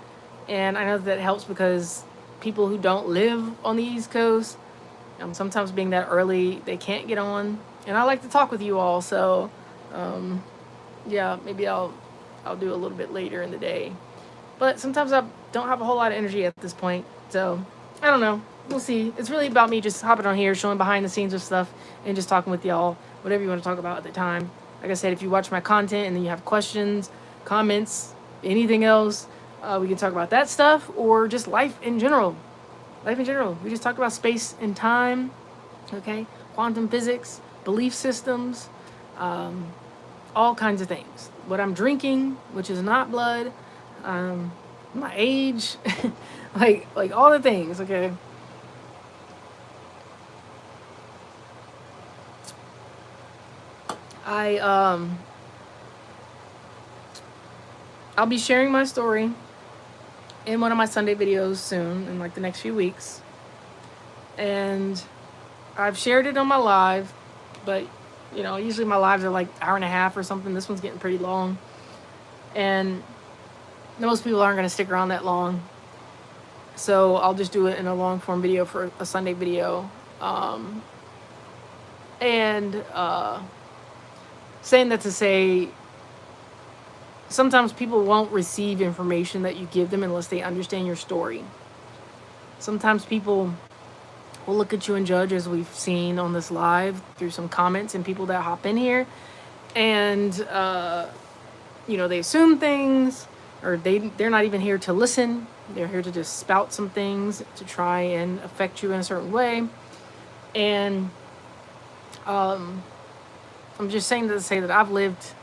and I know that helps because people who don't live on the East Coast, sometimes being that early, they can't get on, and I like to talk with you all, so yeah, maybe I'll do a little bit later in the day. But sometimes I don't have a whole lot of energy at this point. So, I don't know. We'll see. It's really about me just hopping on here, showing behind the scenes of stuff, and just talking with y'all, whatever you want to talk about at the time. Like I said, if you watch my content and then you have questions, comments, anything else, we can talk about that stuff or just life in general. Life in general. We just talk about space and time, okay? Quantum physics, belief systems, all kinds of things. What I'm drinking, which is not blood, my age, like all the things, okay? I'll be sharing my story in one of my Sunday videos soon, in like the next few weeks. And I've shared it on my live, but usually my lives are like hour and a half or something. This one's getting pretty long. And most people aren't going to stick around that long. So I'll just do it in a long form video for a Sunday video. Saying that to say, sometimes people won't receive information that you give them unless they understand your story. Sometimes people will look at you and judge, as we've seen on this live through some comments and people that hop in here. And, they assume things, or they're not even here to listen. They're here to just spout some things to try and affect you in a certain way. And I'm just saying to say that I've lived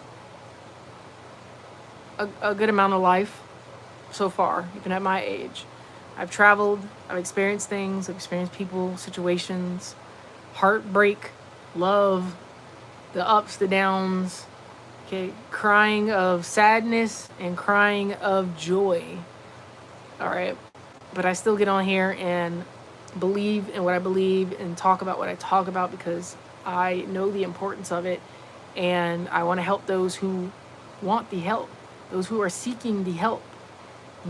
a good amount of life so far, even at my age. I've traveled, I've experienced things, I've experienced people, situations, heartbreak, love, the ups, the downs, okay, crying of sadness and crying of joy. All right, but I still get on here and believe in what I believe and talk about what I talk about because I know the importance of it, and I want to help those who want the help, those who are seeking the help,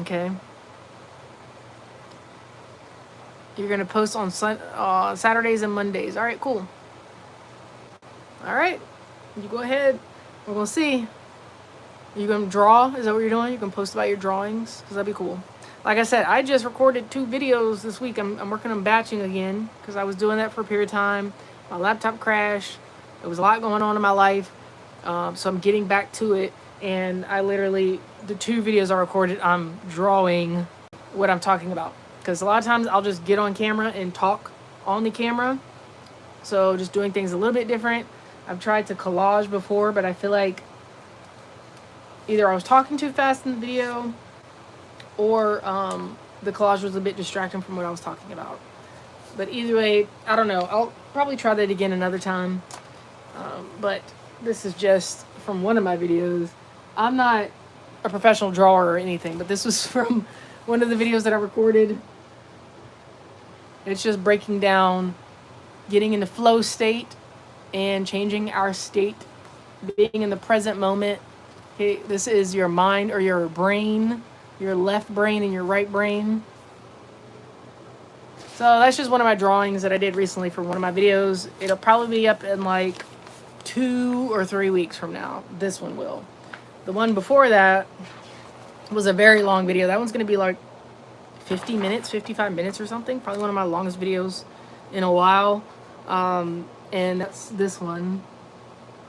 okay? You're going to post on Saturdays and Mondays. All right, cool. All right. You go ahead. We're going to see. You going to draw? Is that what you're doing? You can post about your drawings? Because that'd be cool. Like I said, I just recorded 2 videos this week. I'm working on batching again because I was doing that for a period of time. My laptop crashed. There was a lot going on in my life. So I'm getting back to it. And I literally, the 2 videos I recorded, I'm drawing what I'm talking about. Because a lot of times I'll just get on camera and talk on the camera. So just doing things a little bit different. I've tried to collage before, but I feel like either I was talking too fast in the video or the collage was a bit distracting from what I was talking about. But either way, I don't know. I'll probably try that again another time. But this is just from one of my videos. I'm not a professional drawer or anything, but this was from one of the videos that I recorded. It's just breaking down getting in the flow state and changing our state, being in the present moment. Okay, this is your mind or your brain, your left brain and your right brain. So that's just one of my drawings that I did recently for one of my videos. It'll probably be up in like 2 or 3 weeks from now. This one will. The one before that was a very long video. That one's going to be like 50 minutes, 55 minutes or something. Probably one of my longest videos in a while. And that's this one,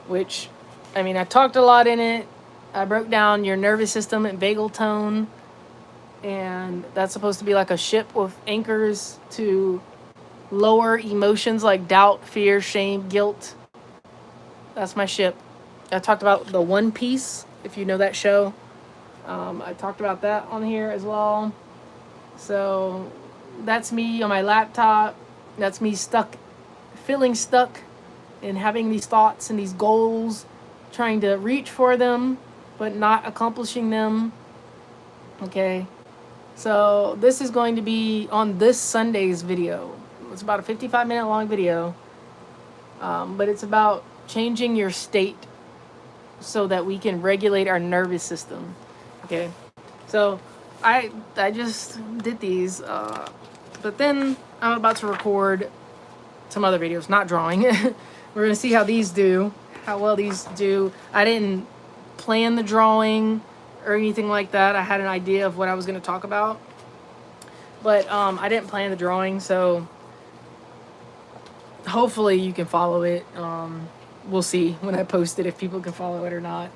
which, I mean, I talked a lot in it. I broke down your nervous system and vagal tone. And that's supposed to be like a ship with anchors to lower emotions like doubt, fear, shame, guilt. That's my ship. I talked about the One Piece, if you know that show. I talked about that on here as well. So that's me on my laptop. That's me feeling stuck and having these thoughts and these goals, trying to reach for them, but not accomplishing them. Okay. So this is going to be on this Sunday's video. It's about a 55-minute long video. But it's about changing your state so that we can regulate our nervous system. Okay. So I just did these, but then I'm about to record some other videos, not drawing. We're gonna see how these do, how well these do. I didn't plan the drawing or anything like that. I had an idea of what I was gonna talk about, but I didn't plan the drawing, so hopefully you can follow it. We'll see when I post it if people can follow it or not.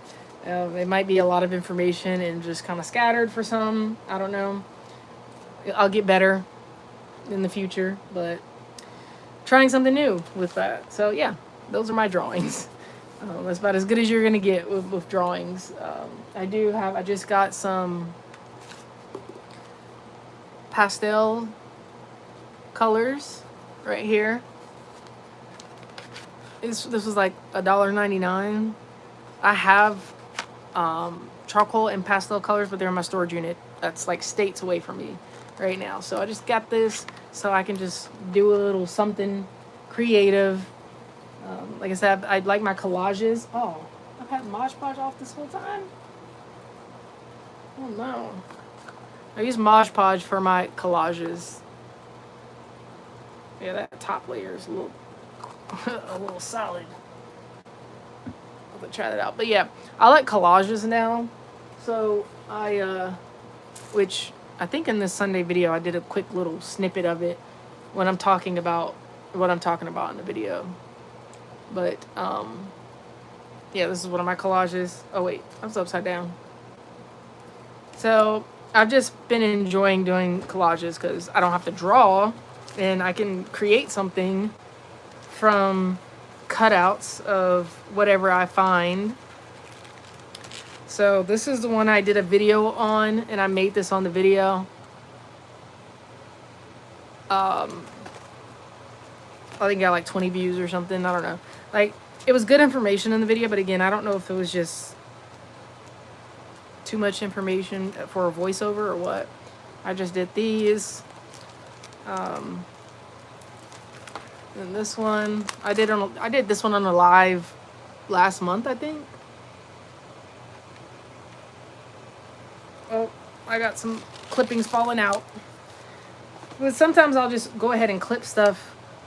It might be a lot of information and just kind of scattered for some. I don't know. I'll get better in the future, but trying something new with that. So yeah, those are my drawings. That's about as good as you're gonna get with drawings. I just got some pastel colors right here. This was like $1.99. I have charcoal and pastel colors, but they're in my storage unit. That's like states away from me right now. So I just got this so I can just do a little something creative. Like I said, I like my collages. Oh, I've had Mod Podge off this whole time? Oh no. I use Mod Podge for my collages. Yeah, that top layer is a little solid. I'll try that out. But yeah, I like collages now. So which I think in this Sunday video, I did a quick little snippet of it when I'm talking about what I'm talking about in the video. But yeah, this is one of my collages. Oh wait, I was upside down. So I've just been enjoying doing collages because I don't have to draw and I can create something from cutouts of whatever I find. So this is the one I did a video on, and I made this on the video. I think I got like 20 views or something. I don't know. Like, it was good information in the video, but again, I don't know if it was just too much information for a voiceover or what. I just did these. And this one, I did this one on a live last month, I think. Oh, I got some clippings falling out. But sometimes I'll just go ahead and clip stuff,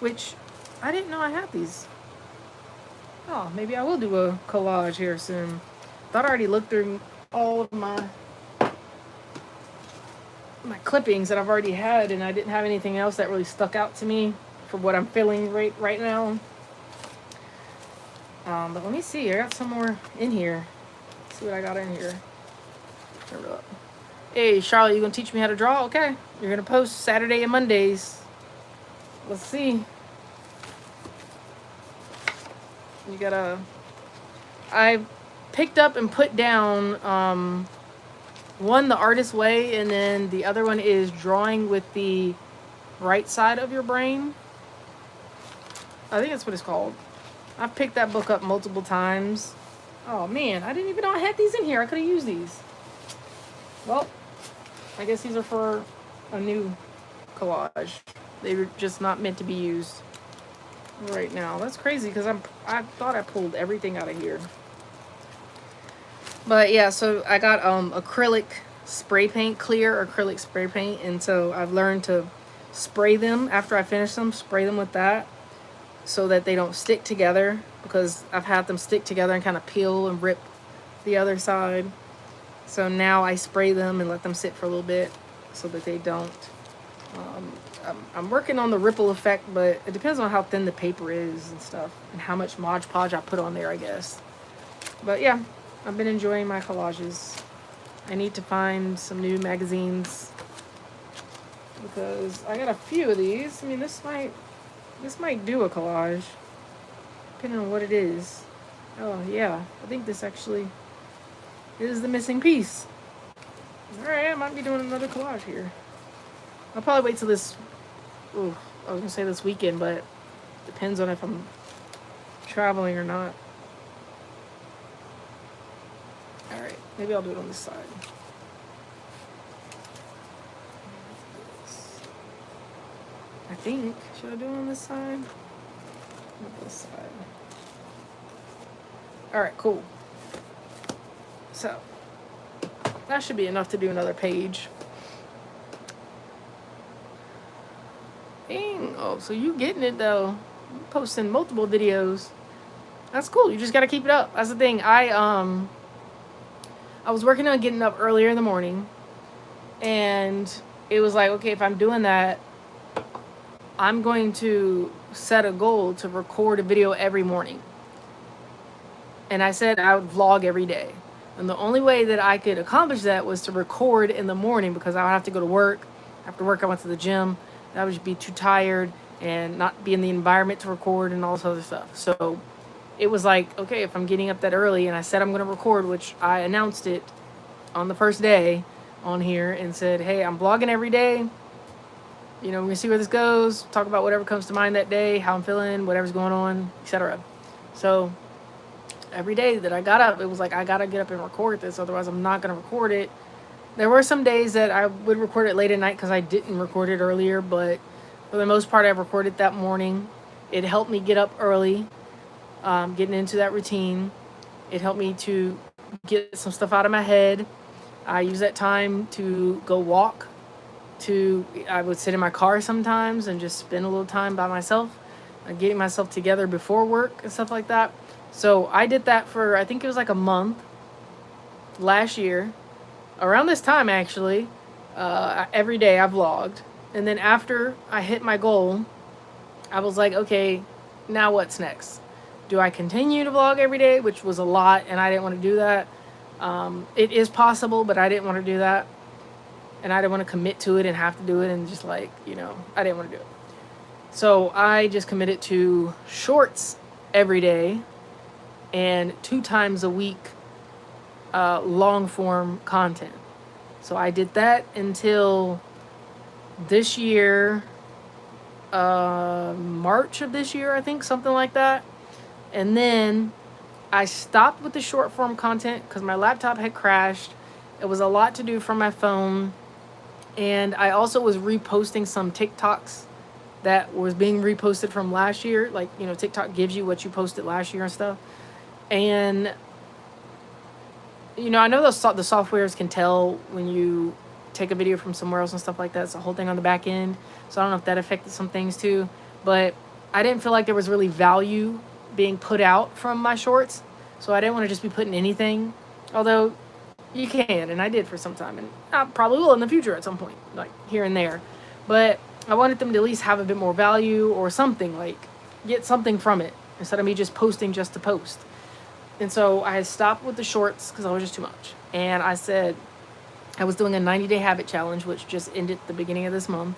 which I didn't know I had these. Oh, maybe I will do a collage here soon. Thought I already looked through all of my clippings that I've already had, and I didn't have anything else that really stuck out to me for what I'm feeling right now. But let me see. I got some more in here. Let's see what I got in here. Hey, Charlotte, you gonna teach me how to draw? Okay. You're gonna post Saturday and Mondays. Let's see. You gotta. I picked up and put down one, the artist way, and then the other one is drawing with the right side of your brain. I think that's what it's called. I've picked that book up multiple times. Oh man, I didn't even know I had these in here. I could have used these. Well, I guess these are for a new collage. They were just not meant to be used right now. That's crazy because I thought I pulled everything out of here. But yeah, so I got acrylic spray paint, clear acrylic spray paint, and so I've learned to spray them after I finish them, spray them with that so that they don't stick together, because I've had them stick together and kind of peel and rip the other side. So now I spray them and let them sit for a little bit so that they don't. I'm working on the ripple effect, but it depends on how thin the paper is and stuff and how much Mod Podge I put on there, I guess. But yeah, I've been enjoying my collages. I need to find some new magazines because I got a few of these. I mean, this might do a collage depending on what it is. Oh yeah, I think this actually is the missing piece. Alright, I might be doing another collage here. I'll probably wait till this, I was gonna say this weekend, but depends on if I'm traveling or not. Alright, maybe I'll do it on this side. I think, should I do it on this side? Not this side. Alright, cool. So, that should be enough to do another page. Dang. Oh, so you getting it though. You're posting multiple videos. That's cool. You just gotta keep it up. That's the thing. I was working on getting up earlier in the morning, and it was like, okay, if I'm doing that, I'm going to set a goal to record a video every morning. And I said I would vlog every day. And the only way that I could accomplish that was to record in the morning, because I would have to go to work. After work, I went to the gym. I would just be too tired and not be in the environment to record and all this other stuff. So it was like, okay, if I'm getting up that early and I said I'm going to record, which I announced it on the first day on here and said, hey, I'm vlogging every day. You know, we're going to see where this goes. Talk about whatever comes to mind that day, how I'm feeling, whatever's going on, etc. So every day that I got up, it was like, I got to get up and record this. Otherwise, I'm not going to record it. There were some days that I would record it late at night because I didn't record it earlier. But for the most part, I recorded that morning. It helped me get up early, getting into that routine. It helped me to get some stuff out of my head. I use that time to go walk. I would sit in my car sometimes and just spend a little time by myself, getting myself together before work and stuff like that. So I did that for, I think it was like a month last year. Around this time, actually, every day I vlogged. And then after I hit my goal, I was like, okay, now what's next? Do I continue to vlog every day, which was a lot, and I didn't want to do that. It is possible, but I didn't want to do that. And I didn't want to commit to it and have to do it and just like, you know, I didn't want to do it. So I just committed to shorts every day and 2 times a week long form content. So I did that until this year, March of this year, I think, something like that. And then I stopped with the short form content because my laptop had crashed. It was a lot to do from my phone. And I also was reposting some TikToks that was being reposted from last year. Like, you know, TikTok gives you what you posted last year and stuff. And, you know, I know the softwares can tell when you take a video from somewhere else and stuff like that. It's a whole thing on the back end. So I don't know if that affected some things too. But I didn't feel like there was really value being put out from my shorts. So I didn't want to just be putting anything. Although you can, and I did for some time. And I probably will in the future at some point, like here and there. But I wanted them to at least have a bit more value or something, like get something from it instead of me just posting just to post. And so I stopped with the shorts because I was just too much. And I said I was doing a 90-day habit challenge, which just ended the beginning of this month.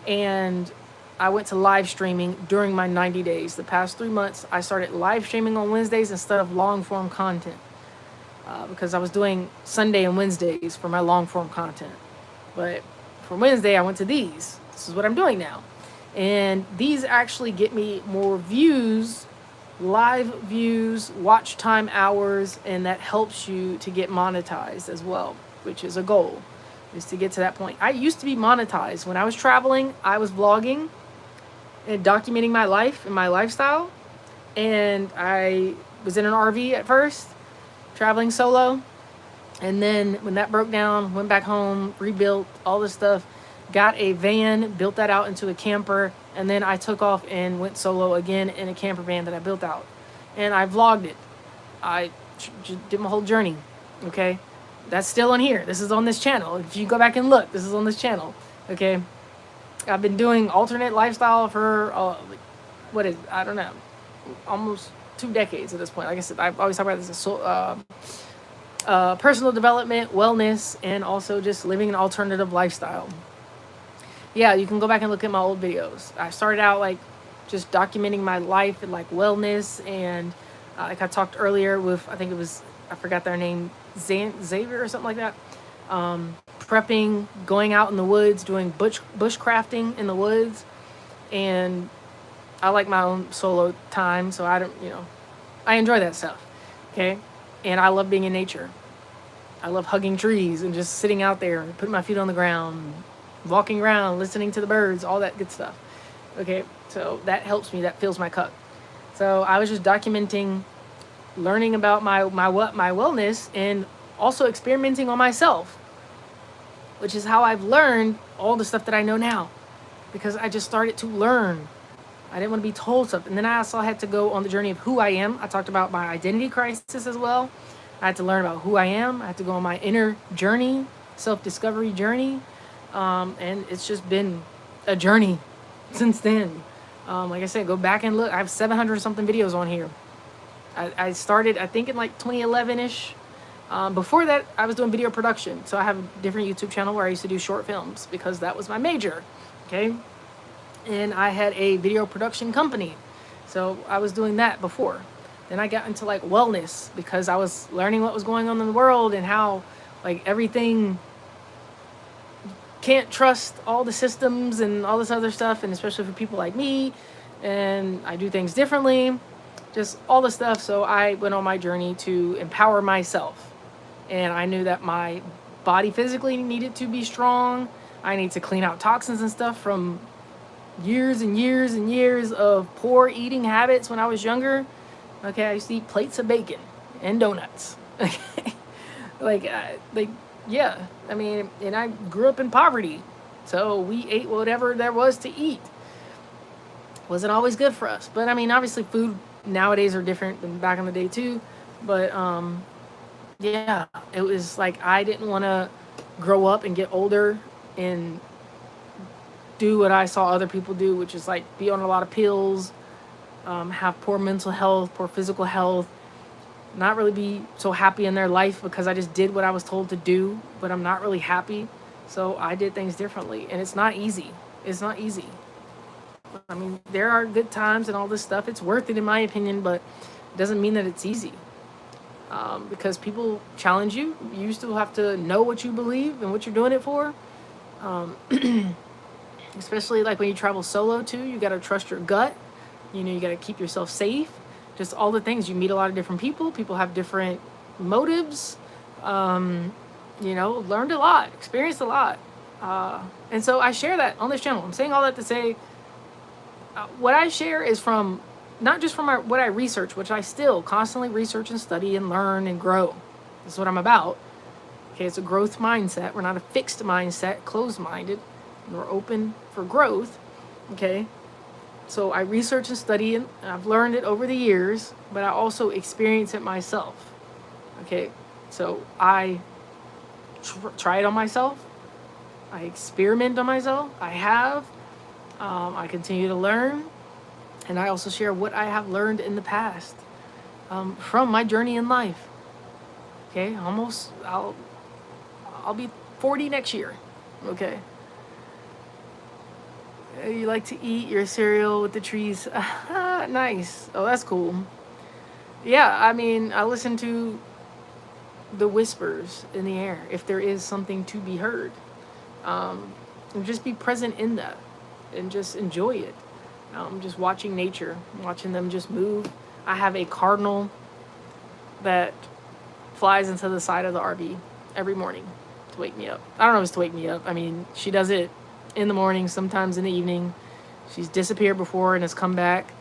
And I went to live streaming during my 90 days. The past 3 months, I started live streaming on Wednesdays instead of long form content because I was doing Sunday and Wednesdays for my long form content. But for Wednesday, I went to these. This is what I'm doing now. And these actually get me more views, live views, watch time hours, and that helps you to get monetized as well, which is a goal, is to get to that point. I used to be monetized. When I was traveling, I was vlogging and documenting my life and my lifestyle. And I was in an RV at first, traveling solo. And then when that broke down, went back home, rebuilt all this stuff, got a van, built that out into a camper, and then I took off and went solo again in a camper van that I built out. And I vlogged it. I did my whole journey, okay? That's still on here. This is on this channel. If you go back and look, this is on this channel, okay? I've been doing alternate lifestyle for, I don't know, almost 2 decades at this point. Like I said, I always talk about this as personal development, wellness, and also just living an alternative lifestyle. Yeah, you can go back and look at my old videos. I started out like just documenting my life and like wellness, and like I talked earlier with, I think it was, I forgot their name, Xavier or something like that. Prepping, going out in the woods, doing bushcrafting in the woods, and I like my own solo time, so I enjoy that stuff, okay? And I love being in nature. I love hugging trees and just sitting out there and putting my feet on the ground, walking around, listening to the birds, all that good stuff. Okay, so that helps me, that fills my cup. So I was just documenting, learning about my wellness, and also experimenting on myself, which is how I've learned all the stuff that I know now, because I just started to learn. I didn't want to be told stuff. And then I also had to go on the journey of who I am. I talked about my identity crisis as well. I had to learn about who I am. I had to go on my inner journey, self-discovery journey. And it's just been a journey since then. Like I said, go back and look. I have 700 something videos on here. I started, I think, in like 2011-ish. Before that, I was doing video production. So I have a different YouTube channel where I used to do short films because that was my major, okay? And I had a video production company. So I was doing that before. Then I got into like wellness because I was learning what was going on in the world and how like everything, can't trust all the systems and all this other stuff, and especially for people like me, and I do things differently, just all the stuff. So I went on my journey to empower myself, and I knew that my body physically needed to be strong. I need to clean out toxins and stuff from years and years and years of poor eating habits when I was younger. Okay, I used to eat plates of bacon and donuts. Okay, yeah, I mean, and I grew up in poverty, so we ate whatever there was to eat. Wasn't always good for us, but I mean, obviously food nowadays are different than back in the day too. But yeah, it was like I didn't want to grow up and get older and do what I saw other people do, which is like be on a lot of pills, have poor mental health, poor physical health, not really be so happy in their life because I just did what I was told to do, but I'm not really happy. So I did things differently, and it's not easy. It's not easy. I mean, there are good times and all this stuff. It's worth it in my opinion, but it doesn't mean that it's easy. Because people challenge you. You still have to know what you believe and what you're doing it for. Especially like when you travel solo too, you got to trust your gut. You know, you got to keep yourself safe. Just all the things. You meet a lot of different people. People have different motives. You know, learned a lot, experienced a lot. And so I share that on this channel. I'm saying all that to say what I share is from, not just from what I research, which I still constantly research and study and learn and grow. That's what I'm about. Okay, it's a growth mindset. We're not a fixed mindset, closed-minded. We're open for growth. Okay, so I research and study, and I've learned it over the years, but I also experience it myself. Okay, so I try it on myself. I experiment on myself. I continue to learn, and I also share what I have learned in the past from my journey in life. Okay, I'll be 40 next year. Okay. You like to eat your cereal with the trees. Nice. Oh, that's cool. Yeah, I mean, I listen to the whispers in the air if there is something to be heard. And just be present in that and just enjoy it. Just watching nature, watching them just move. I have a cardinal that flies into the side of the RV every morning to wake me up. I don't know if it's to wake me up. I mean, she does it in the morning, sometimes in the evening. She's disappeared before and has come back.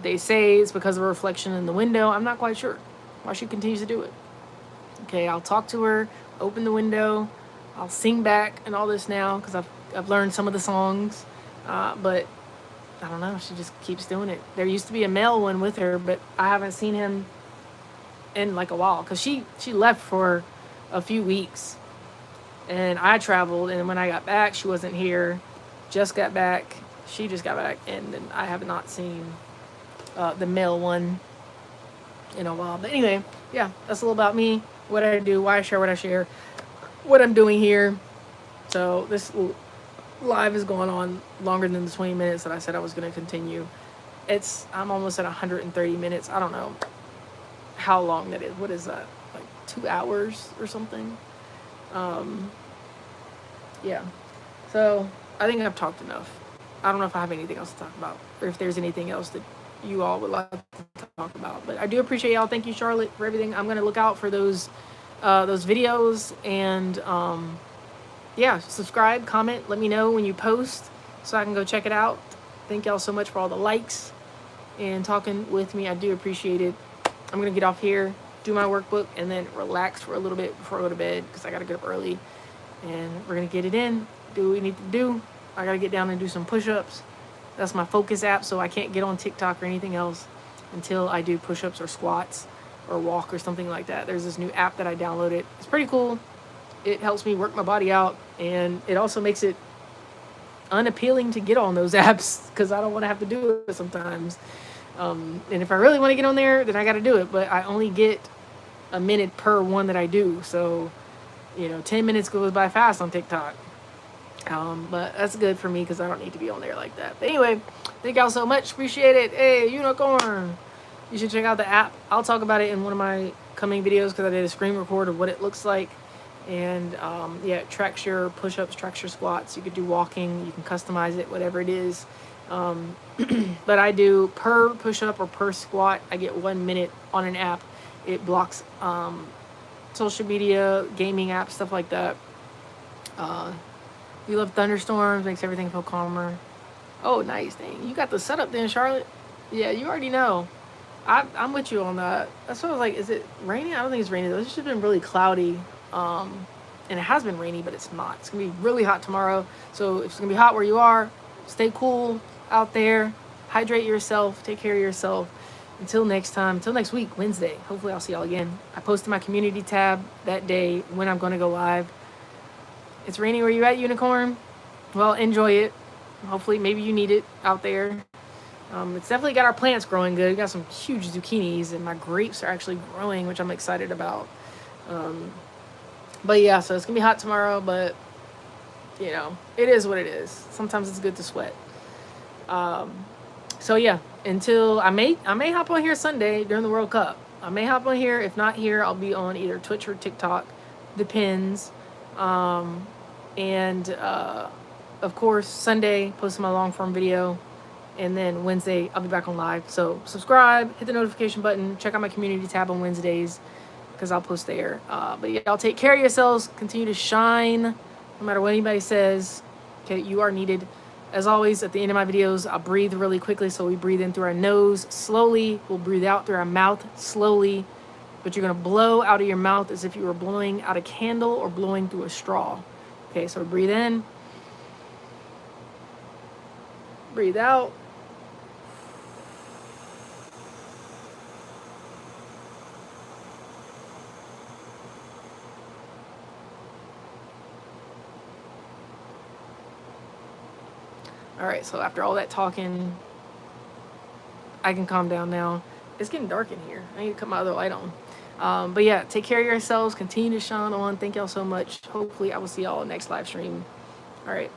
They say it's because of a reflection in the window. I'm not quite sure why she continues to do it. Okay, I'll talk to her, open the window, I'll sing back and all this now because I've learned some of the songs, but I don't know. She just keeps doing it. There used to be a male one with her, but I haven't seen him in like a while because she left for a few weeks, and I traveled, and when I got back, she wasn't here. Just got back. She just got back, and then I have not seen the male one in a while. But anyway, yeah, that's a little about me, what I do, why I share what I share, what I'm doing here. So this live is going on longer than the 20 minutes that I said I was going to continue. I'm almost at 130 minutes. I don't know how long that is. What is that? Like 2 hours or something? Yeah. So I think I've talked enough. I don't know if I have anything else to talk about, or if there's anything else that you all would like to talk about. But I do appreciate y'all. Thank you, Charlotte, for everything. I'm gonna look out for those videos, and yeah, subscribe, comment, let me know when you post so I can go check it out. Thank y'all so much for all the likes and talking with me. I do appreciate it. I'm gonna get off here, do my workbook, and then relax for a little bit before I go to bed because I gotta get up early, and we're gonna get it in, do what we need to do. I gotta get down and do some push-ups. That's my focus app, so I can't get on TikTok or anything else until I do push-ups or squats or walk or something like that. There's this new app that I downloaded. It's pretty cool. It helps me work my body out, and it also makes it unappealing to get on those apps because I don't want to have to do it sometimes. And if I really want to get on there, then I got to do it. But I only get a minute per one that I do. So, 10 minutes goes by fast on TikTok. But that's good for me because I don't need to be on there like that. But anyway, thank y'all so much. Appreciate it. Hey, Unicorn. You should check out the app. I'll talk about it in one of my coming videos because I did a screen record of what it looks like. And yeah, it tracks your push-ups, tracks your squats. You could do walking. You can customize it, whatever it is. But I do per push-up or per squat, I get 1 minute on an app. It blocks social media, gaming apps, stuff like that. We love thunderstorms, makes everything feel calmer. Oh, nice. Dang. You got the setup then, Charlotte. Yeah, you already know. I'm with you on that. That's what I was like, is it raining? I don't think it's raining though. It's just been really cloudy. And it has been rainy, but it's not. It's going to be really hot tomorrow. So if it's going to be hot where you are, stay cool out there. Hydrate yourself. Take care of yourself. Until next time. Until next week, Wednesday. Hopefully I'll see y'all again. I posted my community tab that day when I'm going to go live. It's raining where you at, Unicorn? Well, enjoy it. Hopefully, maybe you need it out there. It's definitely got our plants growing good. We got some huge zucchinis, and my grapes are actually growing, which I'm excited about. But yeah, so it's going to be hot tomorrow, but, it is what it is. Sometimes it's good to sweat. So yeah, until I may hop on here Sunday during the World Cup. I may hop on here. If not here, I'll be on either Twitch or TikTok. Depends. Of course, Sunday, posting my long form video, and then Wednesday, I'll be back on live. So subscribe, hit the notification button, check out my community tab on Wednesdays, because I'll post there. But yeah, y'all take care of yourselves, continue to shine, no matter what anybody says. Okay, you are needed. As always, at the end of my videos, I'll breathe really quickly, so we breathe in through our nose slowly, we'll breathe out through our mouth slowly, but you're going to blow out of your mouth as if you were blowing out a candle or blowing through a straw. Okay, so breathe in, breathe out. All right, so after all that talking, I can calm down now. It's getting dark in here. I need to cut my other light on. But yeah, take care of yourselves. Continue to shine on. Thank y'all so much. Hopefully, I will see y'all next live stream. All right.